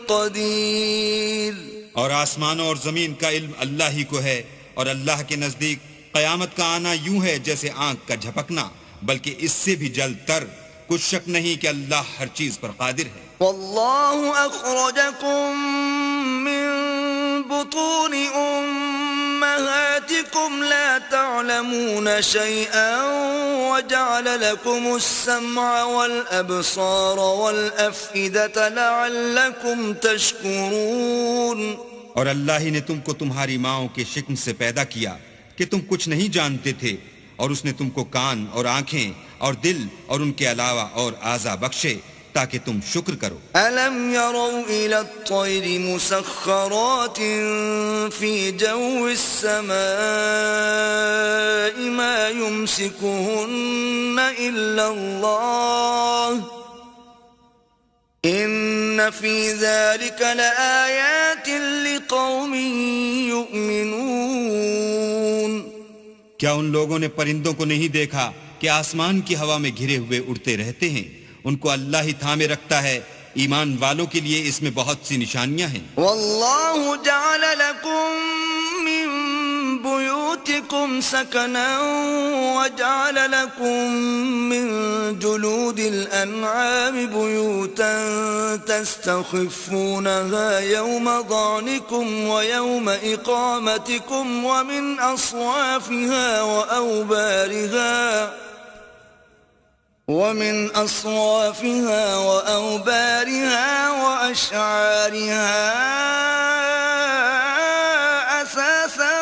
Speaker 1: قَدِيرٌ.
Speaker 2: اور آسمانوں اور زمین کا علم اللہ ہی کو ہے، اور اللہ کے نزدیک قیامت کا آنا یوں ہے جیسے آنکھ کا جھپکنا، بلکہ اس سے بھی جلد تر. کچھ شک نہیں کہ اللہ ہر چیز پر قادر ہے.
Speaker 1: واللہ اخرجکم من بطون امہاتکم لا تعلمون شیئا وجعل لکم السمع والابصار والافئدة لعلکم تشکرون.
Speaker 2: اور اللہ ہی نے تم کو تمہاری ماؤں کے شکم سے پیدا کیا کہ تم کچھ نہیں جانتے تھے، اور اس نے تم کو کان اور آنکھیں اور دل اور ان کے علاوہ اور اعضاء بخشے تاکہ تم شکر کرو.
Speaker 1: أَلَمْ يَرَوْا إِلَى الطَّيْرِ مُسَخَّرَاتٍ فِي جَوِّ السَّمَاءِ مَا يُمْسِكُهُنَّ إِلَّا اللَّهُ إِنَّ فِي ذَلِكَ لَآيَاتٍ لِقَوْمٍ يُؤْمِنُونَ.
Speaker 2: کیا ان لوگوں نے پرندوں کو نہیں دیکھا کہ آسمان کی ہوا میں گھرے ہوئے اڑتے رہتے ہیں؟ ان کو اللہ ہی تھامے رکھتا ہے. ایمان والوں کے لیے اس میں بہت سی نشانیاں ہیں.
Speaker 1: واللہ جعل لکم من بیوتکم سکنا وجعل لکم من جلود الانعام بیوتا تستخفونها یوم ضعنکم ویوم اقامتکم ومن اصوافها وأوبارها وأشعارها أثاثا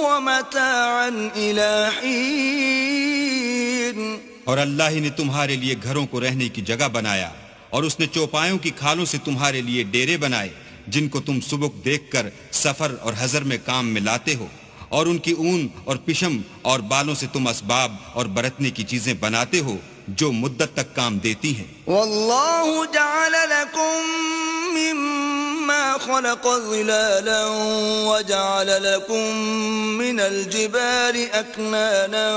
Speaker 1: ومتاعا إلى حين.
Speaker 2: اور اللہ ہی نے تمہارے لیے گھروں کو رہنے کی جگہ بنایا، اور اس نے چوپایوں کی کھالوں سے تمہارے لیے ڈیرے بنائے جن کو تم سبک دیکھ کر سفر اور حضر میں کام میں لاتے ہو، اور ان کی اون اور پشم اور بالوں سے تم اسباب اور برتنے کی چیزیں بناتے ہو جو مدت تک کام دیتی ہیں.
Speaker 1: واللہ جعل لکم مما خلق ظلالا وجعل لکم من الجبال اکنانا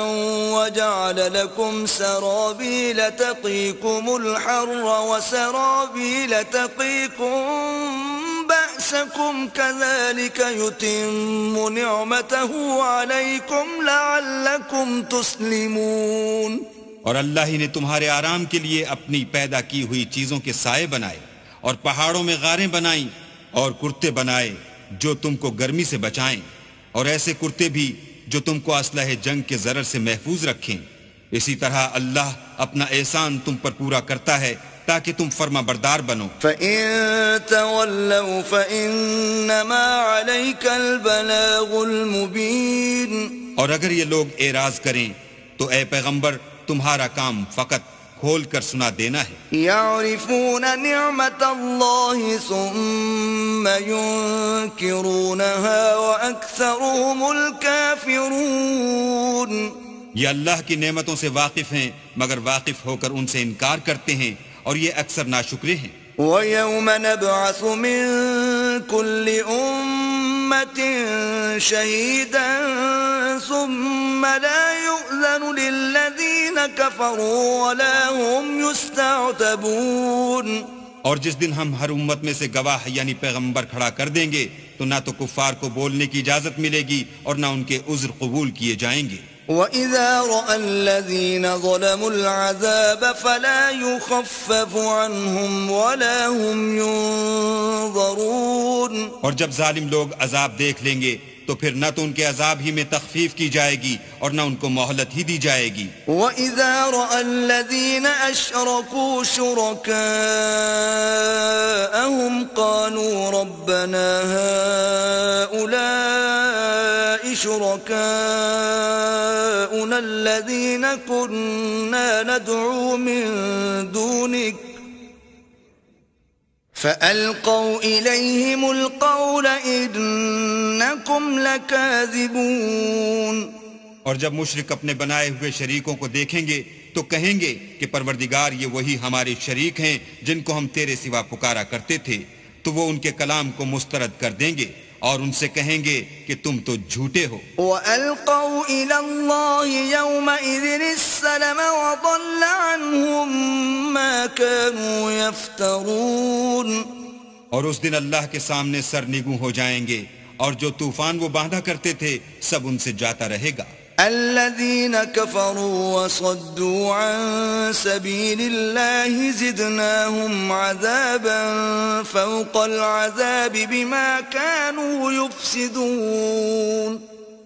Speaker 1: وجعل لکم سرابیل تقیکم الحر وسرابیل تقیکم بأسكم كذلك يتم نعمته عليكم لعلكم تسلمون.
Speaker 2: اور اللہ ہی نے تمہارے آرام کے لیے اپنی پیدا کی ہوئی چیزوں کے سائے بنائے، اور پہاڑوں میں غاریں بنائیں اور کرتے بنائے جو تم کو گرمی سے بچائیں، اور ایسے کرتے بھی جو تم کو اسلحہ جنگ کے ضرر سے محفوظ رکھیں. اسی طرح اللہ اپنا احسان تم پر پورا کرتا ہے تاکہ تم فرما بردار بنو.
Speaker 1: فَإِن تَوَلَّوْا فَإِنَّمَا عَلَيْكَ الْبَلَاغُ الْمُبِينُ.
Speaker 2: اور اگر یہ لوگ اعراض کریں تو اے پیغمبر تمہارا کام فقط کھول کر سنا دینا ہے.
Speaker 1: يَعْرِفُونَ نِعْمَةَ اللَّهِ ثُمَّ يُنْكِرُونَهَا وَأَكْثَرُهُمُ الْكَافِرُونَ.
Speaker 2: یہ اللہ کی نعمتوں سے واقف ہیں مگر واقف ہو کر ان سے انکار کرتے ہیں، اور یہ اکثر ناشکرے ہیں.
Speaker 1: وَيَوْمَ نَبْعَثُ مِن كُلِّ أُمَّةٍ شَهِيدًا ثُمَّ لَا يُؤْذَنُ لِلَّذِينَ كَفَرُوا وَلَا هُمْ يُسْتَعْتَبُونَ.
Speaker 2: اور جس دن ہم ہر امت میں سے گواہ یعنی پیغمبر کھڑا کر دیں گے تو نہ تو کفار کو بولنے کی اجازت ملے گی اور نہ ان کے عذر قبول کیے جائیں گے.
Speaker 1: وَإِذَا رَأَى الَّذِينَ ظَلَمُوا الْعَذَابَ فَلَا يُخَفَّفُ عَنْهُمْ وَلَا هُمْ يُنظَرُونَ.
Speaker 2: اور جب ظالم لوگ عذاب دیکھ لیں گے تو پھر نہ تو ان کے عذاب ہی میں تخفیف کی جائے گی اور نہ ان کو مہلت ہی دی جائے گی.
Speaker 1: وَإِذَا رَأَى الَّذِينَ أَشْرَكُوا شُرَكَاءَهُمْ قَالُوا رَبَّنَا هَؤُلَاءِ شُرَكَاؤُنَا الَّذِينَ كُنَّا نَدْعُو مِن دُونِكَ فَأَلْقَوْا إِلَيْهِمُ الْقَوْلَ إِنَّكُمْ لَكَاذِبُونَ.
Speaker 2: اور جب مشرک اپنے بنائے ہوئے شریکوں کو دیکھیں گے تو کہیں گے کہ پروردگار یہ وہی ہمارے شریک ہیں جن کو ہم تیرے سوا پکارا کرتے تھے. تو وہ ان کے کلام کو مسترد کر دیں گے اور ان سے کہیں گے کہ تم تو جھوٹے ہو.
Speaker 1: وَأَلْقَوْا إِلَى اللَّهِ يَوْمَئِذٍ السَّلَمَ وَضَلَّ عَنْهُمْ مَا كَانُوا يَفْتَرُونَ.
Speaker 2: اور اس دن اللہ کے سامنے سرنگوں ہو جائیں گے اور جو طوفان وہ باندھا کرتے تھے سب ان سے جاتا رہے گا.
Speaker 1: الذين كفروا وصدوا عن سبيل الله زدناهم عذابا فوق العذاب بما كانوا يفسدون.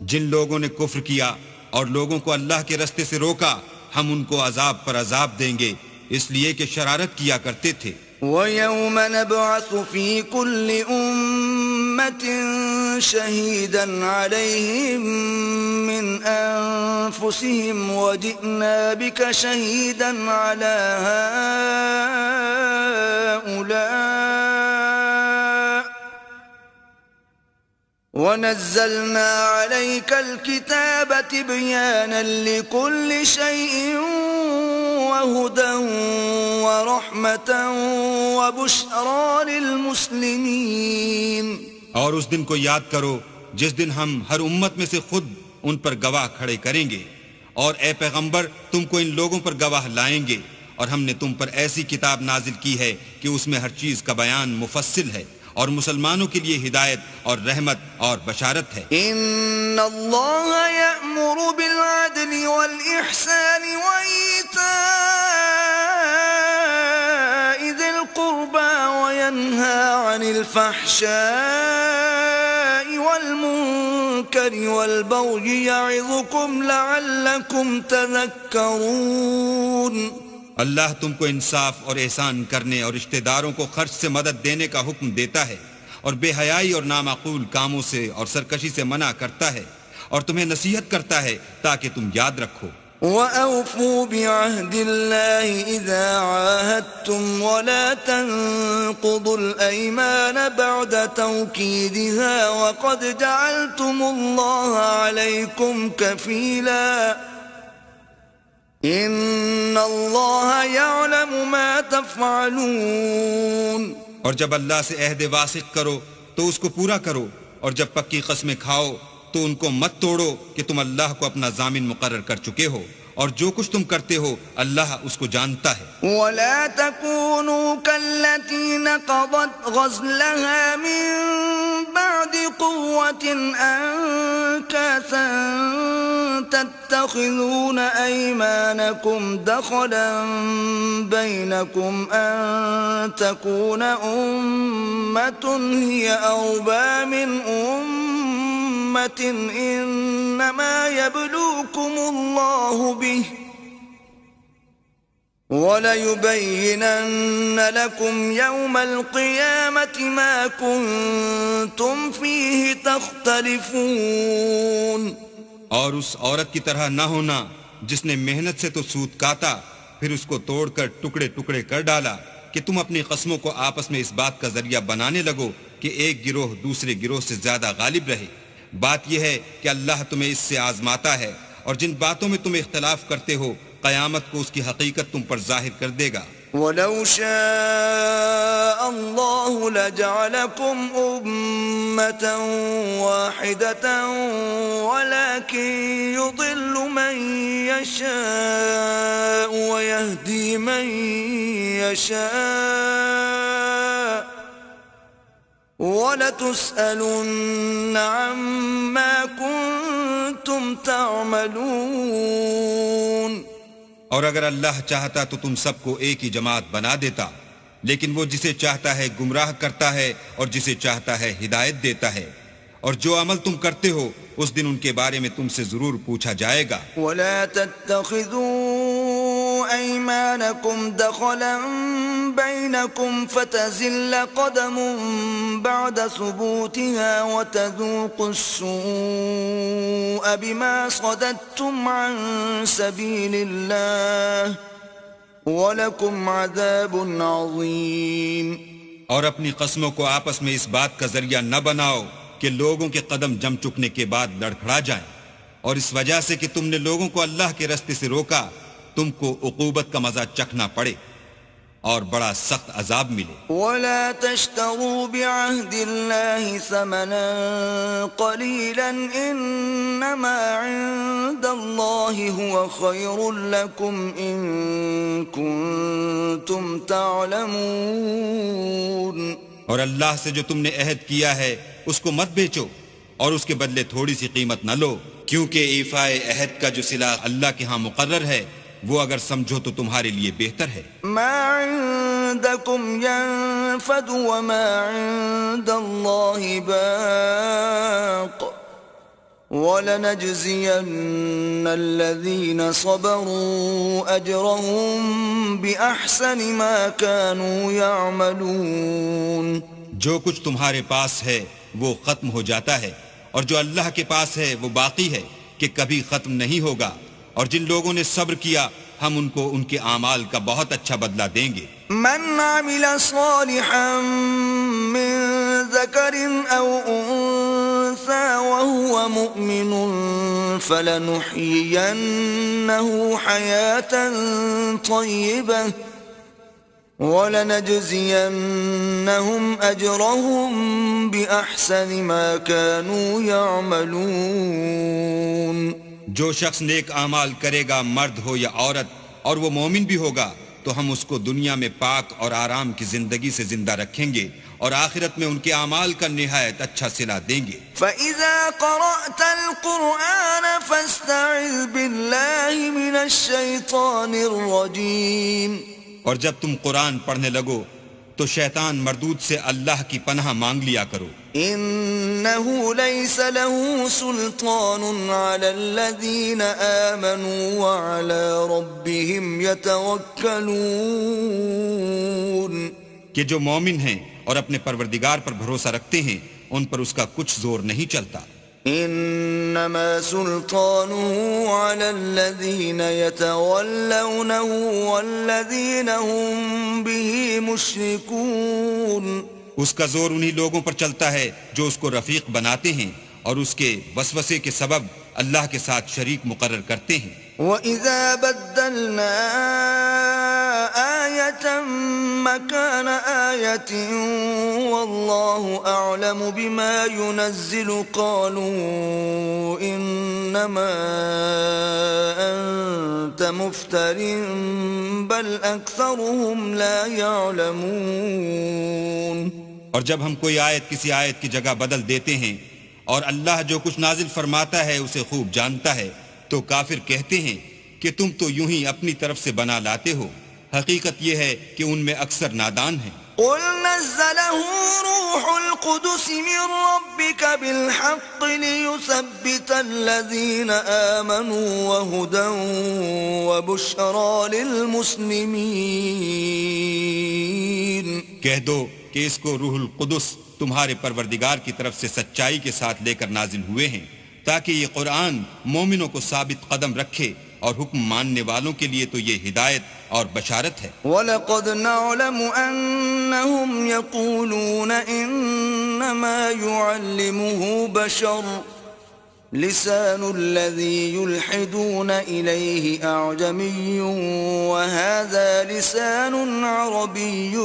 Speaker 2: جن لوگوں نے کفر کیا اور لوگوں کو اللہ کے رستے سے روکا ہم ان کو عذاب پر عذاب دیں گے اس لیے کہ شرارت کیا کرتے تھے.
Speaker 1: وَيَوْمَ نَبْعَثُ فِي كُلِّ أُمَّةٍ شَهِيدًا عَلَيْهِمْ مِنْ أَنفُسِهِمْ وَجِئْنَا بِكَ شَهِيدًا عَلَى هَؤُلَاءِ وَنَزَّلْنَا عَلَيْكَ الْكِتَابَ تِبْيَانًا لِكُلِّ شَيْءٍ وَهُدًى وَرَحْمَةً وَبُشْرَى لِلْمُسْلِمِينَ.
Speaker 2: اور اس دن کو یاد کرو جس دن ہم ہر امت میں سے خود ان پر گواہ کھڑے کریں گے اور اے پیغمبر تم کو ان لوگوں پر گواہ لائیں گے اور ہم نے تم پر ایسی کتاب نازل کی ہے کہ اس میں ہر چیز کا بیان مفصل ہے اور مسلمانوں کے لیے ہدایت اور رحمت اور بشارت ہے.
Speaker 1: ان اللہ یأمر بالعدل والإحسان وإیتاء ذی القربى وینہا عن الفحشاء والمنکر والبغی یعظکم لعلکم تذکرون.
Speaker 2: اللہ تم کو انصاف اور احسان کرنے اور رشتہ داروں کو خرچ سے مدد دینے کا حکم دیتا ہے اور بے حیائی اور نامعقول کاموں سے اور سرکشی سے منع کرتا ہے اور تمہیں نصیحت کرتا ہے تاکہ تم یاد رکھو.
Speaker 1: وَأَوْفُوا بِعَهْدِ اللَّهِ إِذَا عَاهَدتُّمْ وَلَا تَنقُضُوا الْأَيْمَانَ بَعْدَ تَوْكِيدِهَا وَقَدْ جَعَلْتُمُ اللَّهَ عَلَيْكُمْ كَفِيلًا ان اللہ یعلم ما تفعلون.
Speaker 2: اور جب اللہ سے عہد واثق کرو تو اس کو پورا کرو اور جب پکی قسمیں کھاؤ تو ان کو مت توڑو کہ تم اللہ کو اپنا ضامن مقرر کر چکے ہو اور جو کچھ تم کرتے ہو اللہ اس کو جانتا ہے.
Speaker 1: ولا تكونوا كالتي نقضت غزلها من بعد قوة أنكاثا تتخذون أيمانكم دخلا بينكم أن تكون أمة هي أربى من أمة إنما يبلوكم الله به وَلَيُبَيِّنَنَّ لَكُمْ يَوْمَ الْقِيَامَةِ مَا كُنْتُمْ فِيهِ تَخْتَلِفُونَ.
Speaker 2: اور اس عورت کی طرح نہ ہونا جس نے محنت سے تو سود کاتا پھر اس کو توڑ کر ٹکڑے ٹکڑے کر ڈالا کہ تم اپنی قسموں کو آپس میں اس بات کا ذریعہ بنانے لگو کہ ایک گروہ دوسرے گروہ سے زیادہ غالب رہے. بات یہ ہے کہ اللہ تمہیں اس سے آزماتا ہے اور جن باتوں میں تم اختلاف کرتے ہو قیامت کو اس کی حقیقت تم پر ظاہر کر دے گا.
Speaker 1: ولو شاء الله لجعلكم أمة واحدة ولكن يضل من يشاء ويهدي من يشاء وَلَتُسْأَلُنَّ عَمَّا كُنتُمْ تَعْمَلُونَ.
Speaker 2: اور اگر اللہ چاہتا تو تم سب کو ایک ہی جماعت بنا دیتا، لیکن وہ جسے چاہتا ہے گمراہ کرتا ہے اور جسے چاہتا ہے ہدایت دیتا ہے، اور جو عمل تم کرتے ہو اس دن ان کے بارے میں تم سے ضرور پوچھا جائے گا.
Speaker 1: وَلَا تَتَّخِذُوا أَيْمَانَكُمْ دَخَلًا بَيْنَكُمْ فَتَزِلَّ قَدَمٌ بَعْدَ ثُبُوتِهَا وَتَذُوقُوا السُّوءَ بِمَا صَدَدتُّمْ عَن سَبِيلِ اللَّهِ وَلَكُمْ عَذَابٌ عَظِيمٌ.
Speaker 2: اور اپنی قسموں کو آپس میں اس بات کا ذریعہ نہ بناؤ کہ لوگوں کے قدم جم چکنے کے بعد لڑکھڑا جائیں، اور اس وجہ سے کہ تم نے لوگوں کو اللہ کے راستے سے روکا تم کو عقوبت کا مزہ چکھنا پڑے اور بڑا سخت عذاب ملے.
Speaker 1: وَلَا تَشْتَرُوا بِعَهْدِ اللَّهِ ثَمَنًا قَلِيلًا إِنَّمَا عِندَ اللَّهِ هُوَ خَيْرٌ لَكُمْ إِن كُنتُمْ تَعْلَمُونَ.
Speaker 2: اور اللہ سے جو تم نے عہد کیا ہے اس کو مت بیچو اور اس کے بدلے تھوڑی سی قیمت نہ لو، کیونکہ ایفائے عہد کا جو صلہ اللہ کے ہاں مقرر ہے وہ اگر سمجھو تو تمہارے لیے بہتر ہے.
Speaker 1: ما عندكم ينفد وما عند الله باق ولنجزين الذين صبروا أجرهم بأحسن ما كانوا يعملون.
Speaker 2: جو کچھ تمہارے پاس ہے وہ ختم ہو جاتا ہے، اور جو اللہ کے پاس ہے وہ باقی ہے کہ کبھی ختم نہیں ہوگا، اور جن لوگوں نے صبر کیا ہم ان کو ان کے اعمال کا بہت اچھا بدلہ دیں گے.
Speaker 1: من عمل صالحا من ذکر او انثى وهو مؤمن فلنحيينه حياة طيبة وَلَنَجْزِيَنَّهُمْ أَجْرَهُمْ بِأَحْسَنِ مَا كَانُوا يَعْمَلُونَ.
Speaker 2: جو شخص نیک اعمال کرے گا، مرد ہو یا عورت، اور وہ مومن بھی ہوگا، تو ہم اس کو دنیا میں پاک اور آرام کی زندگی سے زندہ رکھیں گے اور آخرت میں ان کے اعمال کا نہایت اچھا صلہ دیں گے.
Speaker 1: فَإِذَا قَرَأْتَ الْقُرْآنَ فَاسْتَعِذْ بِاللَّهِ مِنَ الشَّيْطَانِ الرَّجِيمِ.
Speaker 2: اور جب تم قرآن پڑھنے لگو تو شیطان مردود سے اللہ کی پناہ مانگ لیا کرو.
Speaker 1: إِنَّهُ لَيْسَ لَهُ سُلْطَانٌ عَلَى الَّذِينَ آمَنُوا وَعَلَى رَبِّهِمْ يَتَوَكَّلُونَ.
Speaker 2: کہ جو مومن ہیں اور اپنے پروردگار پر بھروسہ رکھتے ہیں ان پر اس کا کچھ زور نہیں چلتا.
Speaker 1: انما سلطانه على الذين يتولونه والذين هم به مشركون.
Speaker 2: اس کا زور انہی لوگوں پر چلتا ہے جو اس کو رفیق بناتے ہیں اور اس کے وسوسے کے سبب اللہ کے ساتھ شریک مقرر کرتے ہیں.
Speaker 1: وَإِذَا بَدَّلْنَا آيَةً مَكَانَ آيَةٍ وَاللَّهُ أَعْلَمُ بِمَا يُنَزِّلُ قَالُوا إِنَّمَا أَنْتَ مُفْتَرٍ بَلْ أَكْثَرُهُمْ لَا يَعْلَمُونَ.
Speaker 2: اور جب ہم کوئی آیت کسی آیت کی جگہ بدل دیتے ہیں اور اللہ جو کچھ نازل فرماتا ہے اسے خوب جانتا ہے تو کافر کہتے ہیں کہ تم تو یوں ہی اپنی طرف سے بنا لاتے ہو. حقیقت یہ ہے کہ ان میں اکثر نادان ہیں.
Speaker 1: قُلْ نَزَّلَهُ رُوحُ الْقُدُسِ مِنْ رَبِّكَ بِالْحَقِّ لِيُثَبِّتَ الَّذِينَ آمَنُوا وَهُدًى وَبُشْرَى لِلْمُسْلِمِينَ.
Speaker 2: کہہ دو کہ اس کو روح القدس تمہارے پروردگار کی طرف سے سچائی کے ساتھ لے کر نازل ہوئے ہیں تاکہ یہ قرآن مومنوں کو ثابت قدم رکھے، اور حکم ماننے والوں کے لیے تو یہ ہدایت اور بشارت ہے.
Speaker 1: وَلَقَدْ نَعْلَمُ أَنَّهُمْ يَقُولُونَ إِنَّمَا يُعَلِّمُهُ بَشَرٌ لسان الذي يلحدون إليه أعجمي وهذا لسان عربي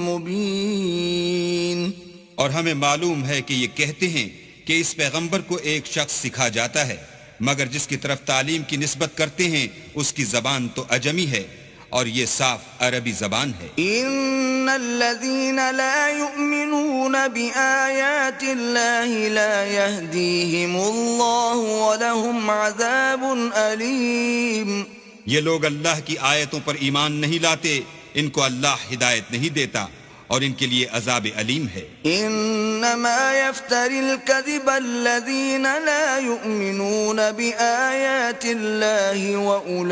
Speaker 1: مبين.
Speaker 2: اور ہمیں معلوم ہے کہ یہ کہتے ہیں کہ اس پیغمبر کو ایک شخص سکھا جاتا ہے، مگر جس کی طرف تعلیم کی نسبت کرتے ہیں اس کی زبان تو عجمی ہے اور یہ صاف عربی زبان ہے.
Speaker 1: ان الذين لا يؤمنون بآيات الله لا يهديهم الله ولهم عذاب أليم.
Speaker 2: یہ لوگ اللہ کی آیتوں پر ایمان نہیں لاتے، ان کو اللہ ہدایت نہیں دیتا اور ان کے لیے عذاب علیم ہے.
Speaker 1: انما يفتري الكذب الذين لا يؤمنون بآيات الله واولئك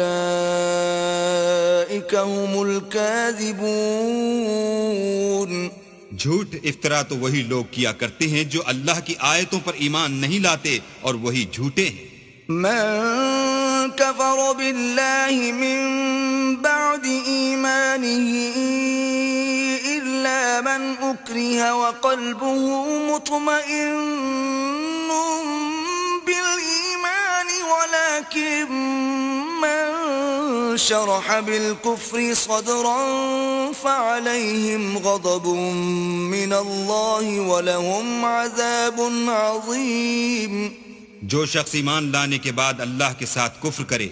Speaker 1: هم الكاذبون.
Speaker 2: جھوٹ افطرا تو وہی لوگ کیا کرتے ہیں جو اللہ کی آیتوں پر ایمان نہیں لاتے اور وہی جھوٹے ہیں.
Speaker 1: من كفر بالله من بعد إيمانه إلا من أكره وقلبه مطمئن بالإيمان ولكن من شرح بالكفر صدرا فعليهم غضب من الله ولهم عذاب عظيم.
Speaker 2: جو شخص ایمان لانے کے بعد اللہ کے ساتھ کفر کرے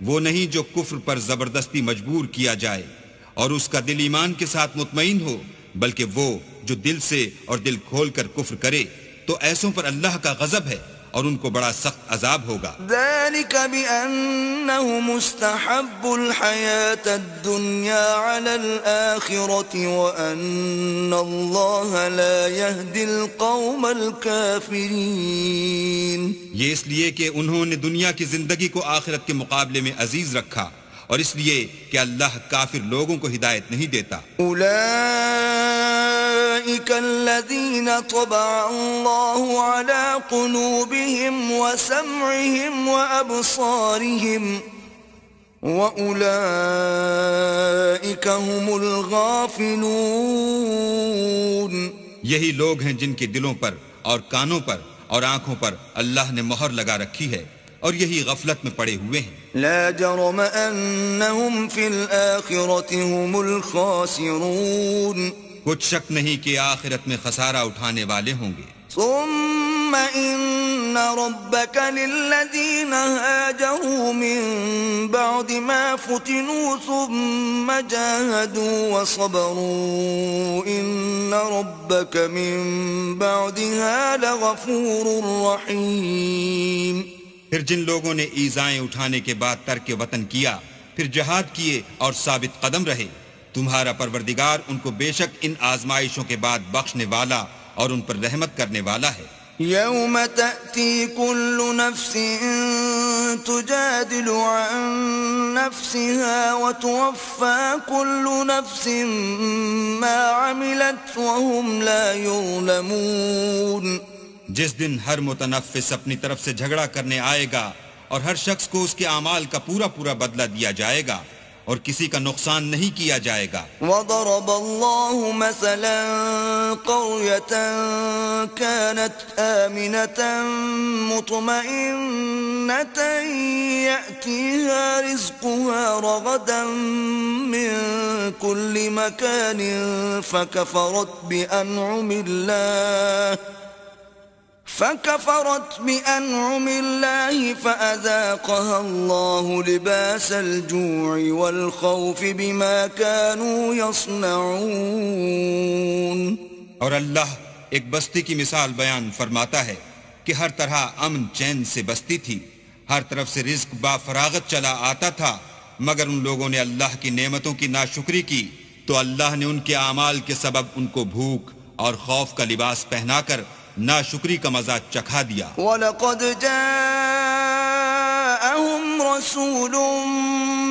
Speaker 2: وہ نہیں جو کفر پر زبردستی مجبور کیا جائے اور اس کا دل ایمان کے ساتھ مطمئن ہو، بلکہ وہ جو دل سے اور دل کھول کر کفر کرے تو ایسوں پر اللہ کا غضب ہے اور ان کو بڑا سخت عذاب ہوگا.
Speaker 1: ذلك بأنه مستحب الحياة الدنيا على الآخرة وأن الله لا يهدي القوم الكافرين.
Speaker 2: یہ اس لیے کہ انہوں نے دنیا کی زندگی کو آخرت کے مقابلے میں عزیز رکھا اور اس لیے کہ اللہ کافر لوگوں کو ہدایت نہیں دیتا.
Speaker 1: أولئك الذين طبع الله على قلوبهم وسمعهم وأبصارهم وأولئك هم الغافلون.
Speaker 2: یہی لوگ ہیں جن کے دلوں پر اور کانوں پر اور آنکھوں پر اللہ نے مہر لگا رکھی ہے اور یہی غفلت میں پڑے ہوئے ہیں.
Speaker 1: لا جرم أنهم في الآخرة هم الخاسرون.
Speaker 2: کچھ شک نہیں کہ آخرت میں خسارہ اٹھانے والے ہوں گے.
Speaker 1: ثم إن ربك للذين هاجروا من بعد ما فتنوا ثم جاهدوا وصبروا إن ربك من بعدها لغفور رحيم.
Speaker 2: پھر جن لوگوں نے ایذائیں اٹھانے کے بعد ترک وطن کیا پھر جہاد کیے اور ثابت قدم رہے، تمہارا پروردگار ان کو بے شک ان آزمائشوں کے بعد بخشنے والا اور ان پر رحمت کرنے والا ہے.
Speaker 1: يوم تأتي كل نفس تجادل عن نفسها وتوفى كل نفس ما عملت وهم لا يظلمون.
Speaker 2: جس دن ہر متنفس اپنی طرف سے جھگڑا کرنے آئے گا اور ہر شخص کو اس کے اعمال کا پورا پورا بدلہ دیا جائے گا اور کسی کا نقصان نہیں کیا جائے گا.
Speaker 1: وضرب الله مثلا قرية كانت آمنة مطمئنة يأتيها رزقها رغدا من كل مكان فكفرت بأنعم الله فأذاقها الله لباس الجوع والخوف بما كانوا يصنعون.
Speaker 2: اور اللہ ایک بستی کی مثال بیان فرماتا ہے کہ ہر طرح امن چین سے بستی تھی، ہر طرف سے رزق با فراغت چلا آتا تھا، مگر ان لوگوں نے اللہ کی نعمتوں کی ناشکری کی تو اللہ نے ان کے اعمال کے سبب ان کو بھوک اور خوف کا لباس پہنا کر ناشکری کا مزہ چکھا دیا.
Speaker 1: وَلَقَدْ جَاءَهُمْ رَسُولٌ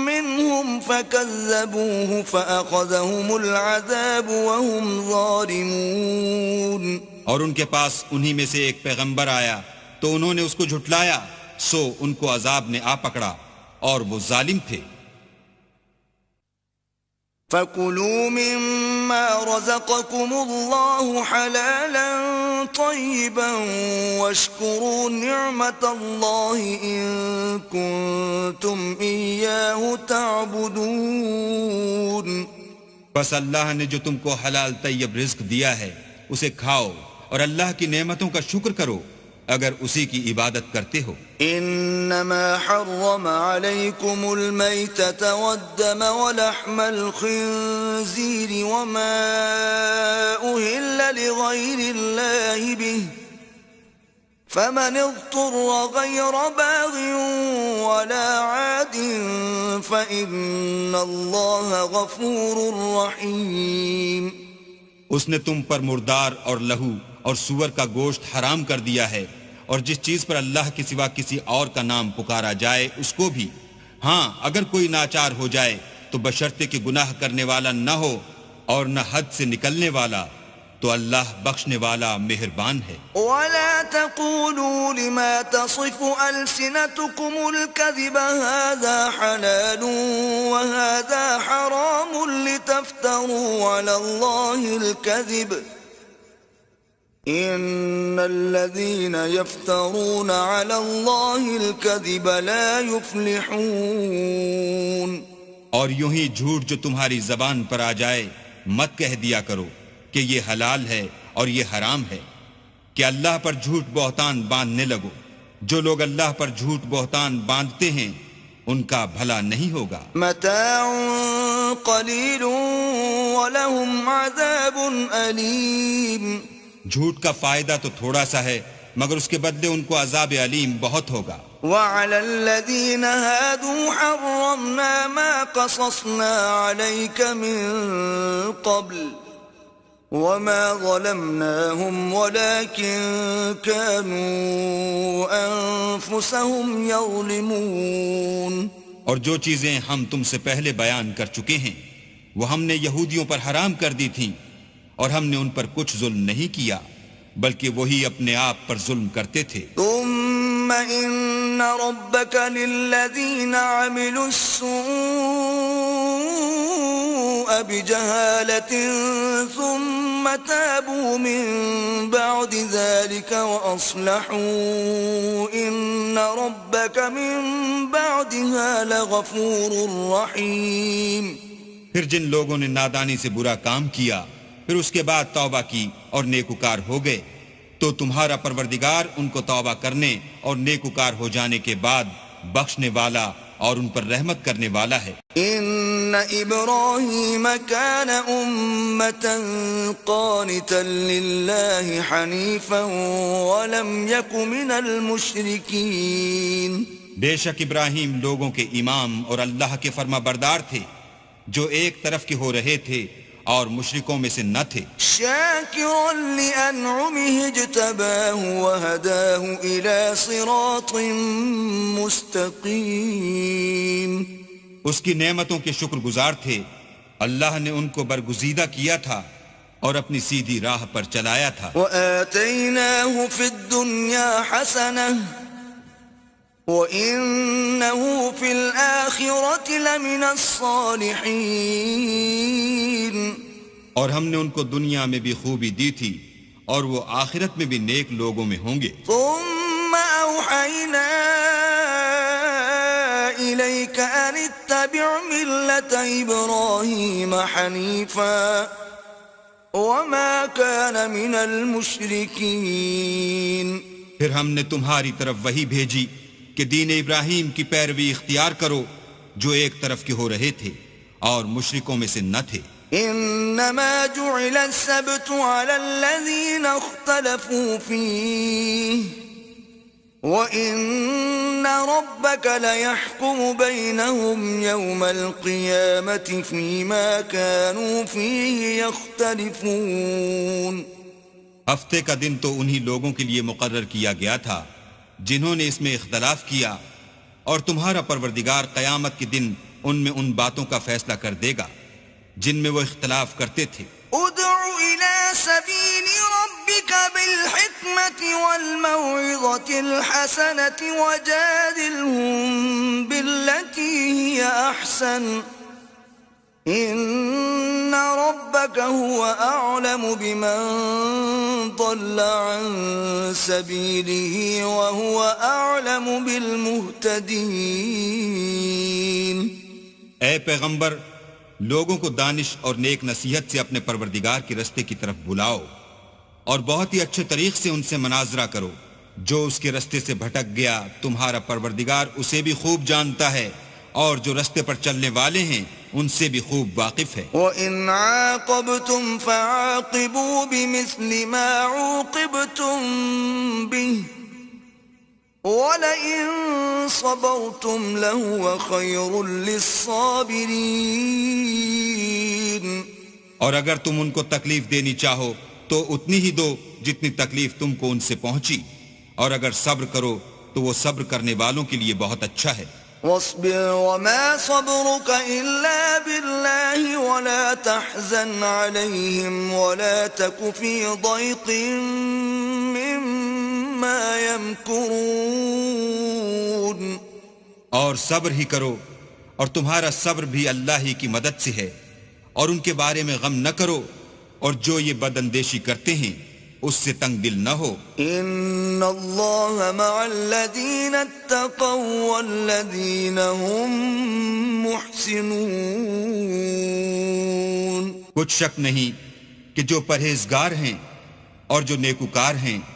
Speaker 1: مِّنْهُمْ فَكَذَّبُوهُ فَأَخَذَهُمُ الْعَذَابُ وَهُمْ ظَالِمُونَ.
Speaker 2: اور ان کے پاس انہی میں سے ایک پیغمبر آیا تو انہوں نے اس کو جھٹلایا، سو ان کو عذاب نے آ پکڑا اور وہ ظالم تھے.
Speaker 1: فَكُلُوا مِمَّا رَزَقَكُمُ اللَّهُ حَلَالًا طيبا واشكروا نعمة الله إن كنتم إياه تعبدون.
Speaker 2: بس اللہ نے جو تم کو حلال طیب رزق دیا ہے اسے کھاؤ اور اللہ کی نعمتوں کا شکر کرو اگر اسی کی عبادت کرتے ہو.
Speaker 1: انما حرم عليكم الميتة والدم ولحم الخنزير وما أهل لغير الله به فمن اضطر غير باغ ولا عاد فإن الله غفور رحيم.
Speaker 2: اس نے تم پر مردار اور لہو اور سور کا گوشت حرام کر دیا ہے اور جس چیز پر اللہ کے سوا کسی اور کا نام پکارا جائے اس کو بھی. ہاں اگر کوئی ناچار ہو جائے تو بشرطے کہ گناہ کرنے والا نہ ہو اور نہ حد سے نکلنے والا تو اللہ بخشنے والا مہربان ہے.
Speaker 1: ولا تقولوا لما تصف ألسنتكم الكذب هذا حلال وهذا حرام لتفتروا على الله الكذب إن الذين يفترون على الله الكذب لا يفلحون.
Speaker 2: اور یوں ہی جھوٹ جو تمہاری زبان پر آ جائے مت کہہ دیا کرو کہ یہ حلال ہے اور یہ حرام ہے کہ اللہ پر جھوٹ بہتان باندھنے لگو. جو لوگ اللہ پر جھوٹ بہتان باندھتے ہیں ان کا بھلا نہیں ہوگا.
Speaker 1: متاع قلیل ولہم عذاب علیم.
Speaker 2: جھوٹ کا فائدہ تو تھوڑا سا ہے مگر اس کے بدلے ان کو عذاب علیم بہت ہوگا.
Speaker 1: وعلى الذين هادوا حرمنا ما قصصنا عليك من قبل وما ظلمناهم ولكن كانوا أنفسهم يظلمون.
Speaker 2: اور جو چیزیں ہم تم سے پہلے بیان کر چکے ہیں وہ ہم نے یہودیوں پر حرام کر دی تھیں اور ہم نے ان پر کچھ ظلم نہیں کیا بلکہ وہی اپنے آپ پر ظلم کرتے تھے.
Speaker 1: ثم إن ربك للذين عملوا السوء بجهالة ثم تابوا من بعد ذلك وأصلحوا إن ربك من بعدها لغفور رحيم.
Speaker 2: پھر جن لوگوں نے نادانی سے برا کام کیا پھر اس کے بعد توبہ کی اور نیکوکار ہو گئے تو تمہارا پروردگار ان کو توبہ کرنے اور نیکوکار ہو جانے کے بعد بخشنے والا اور ان پر رحمت کرنے والا ہے.
Speaker 1: ان ابراہیم کان امة قانتا للہ حنیفا ولم یک من المشرکین.
Speaker 2: بے شک ابراہیم لوگوں کے امام اور اللہ کے فرما بردار تھے جو ایک طرف کے ہو رہے تھے اور مشرکوں میں سے نہ تھے.
Speaker 1: شاکرا لانعمه اجتباہ وہداہ الى صراط مستقیم.
Speaker 2: اس کی نعمتوں کے شکر گزار تھے. اللہ نے ان کو برگزیدہ کیا تھا اور اپنی سیدھی راہ پر چلایا تھا.
Speaker 1: وآتیناہ فی الدنیا حسنہ وَإِنَّهُ فِي الْآخِرَةِ لَمِنَ الصَّالِحِينَ.
Speaker 2: اور ہم نے ان کو دنیا میں بھی خوبی دی تھی اور وہ آخرت میں بھی نیک لوگوں میں ہوں گے.
Speaker 1: ثُمَّ أَوْحَيْنَا إِلَيْكَ أَنِ اتَّبِعْ مِلَّةَ إِبْرَاهِيمَ حَنِيفًا وَمَا كَانَ مِنَ الْمُشْرِكِينَ.
Speaker 2: پھر ہم نے تمہاری طرف وحی بھیجی کہ دین ابراہیم کی پیروی اختیار کرو جو ایک طرف کے ہو رہے تھے اور مشرکوں میں سے نہ تھے.
Speaker 1: انما جعل السبت على الذين اختلفوا فيه وان ربك ليحكم بينهم يوم القيامة فيما كانوا فيه يختلفون.
Speaker 2: ہفتے کا دن تو انہی لوگوں کے لیے مقرر کیا گیا تھا جنہوں نے اس میں اختلاف کیا اور تمہارا پروردگار قیامت کے دن ان میں ان باتوں کا فیصلہ کر دے گا جن میں وہ اختلاف کرتے تھے.
Speaker 1: ادع الى سبيل ربك بالحكمة والموعظة الحسنة وجادلهم بالتي هي احسن إن ربك هو أعلم بمن ضل عن سبيله وهو أعلم بالمهتدين.
Speaker 2: اے پیغمبر، لوگوں کو دانش اور نیک نصیحت سے اپنے پروردگار کے رستے کی طرف بلاؤ اور بہت ہی اچھے طریق سے ان سے مناظرہ کرو. جو اس کے رستے سے بھٹک گیا تمہارا پروردگار اسے بھی خوب جانتا ہے، اور جو رستے پر چلنے والے ہیں ان سے بھی خوب واقف ہے.
Speaker 1: وَإِنْ عَاقَبْتُمْ فَعَاقِبُوا بِمِثْلِ مَا عُوقِبْتُمْ بِهِ وَلَئِن صَبَرْتُمْ لَهُوَ خَيْرٌ لِلصَّابِرِينَ.
Speaker 2: اور اگر تم ان کو تکلیف دینی چاہو تو اتنی ہی دو جتنی تکلیف تم کو ان سے پہنچی، اور اگر صبر کرو تو وہ صبر کرنے والوں کے لیے بہت اچھا ہے.
Speaker 1: واصبر وما صبرك إلا بالله ولا تحزن عليهم ولا تك في ضيق مما يمكرون.
Speaker 2: اور صبر ہی کرو، اور تمہارا صبر بھی اللہ ہی کی مدد سے ہے، اور ان کے بارے میں غم نہ کرو، اور جو یہ بد اندیشی کرتے ہیں اس سے تنگ دل نہ ہو.
Speaker 1: ان اللہ مع الذین اتقوا والذین هم محسنون.
Speaker 2: کچھ شک نہیں کہ جو پرہیزگار ہیں اور جو نیکوکار ہیں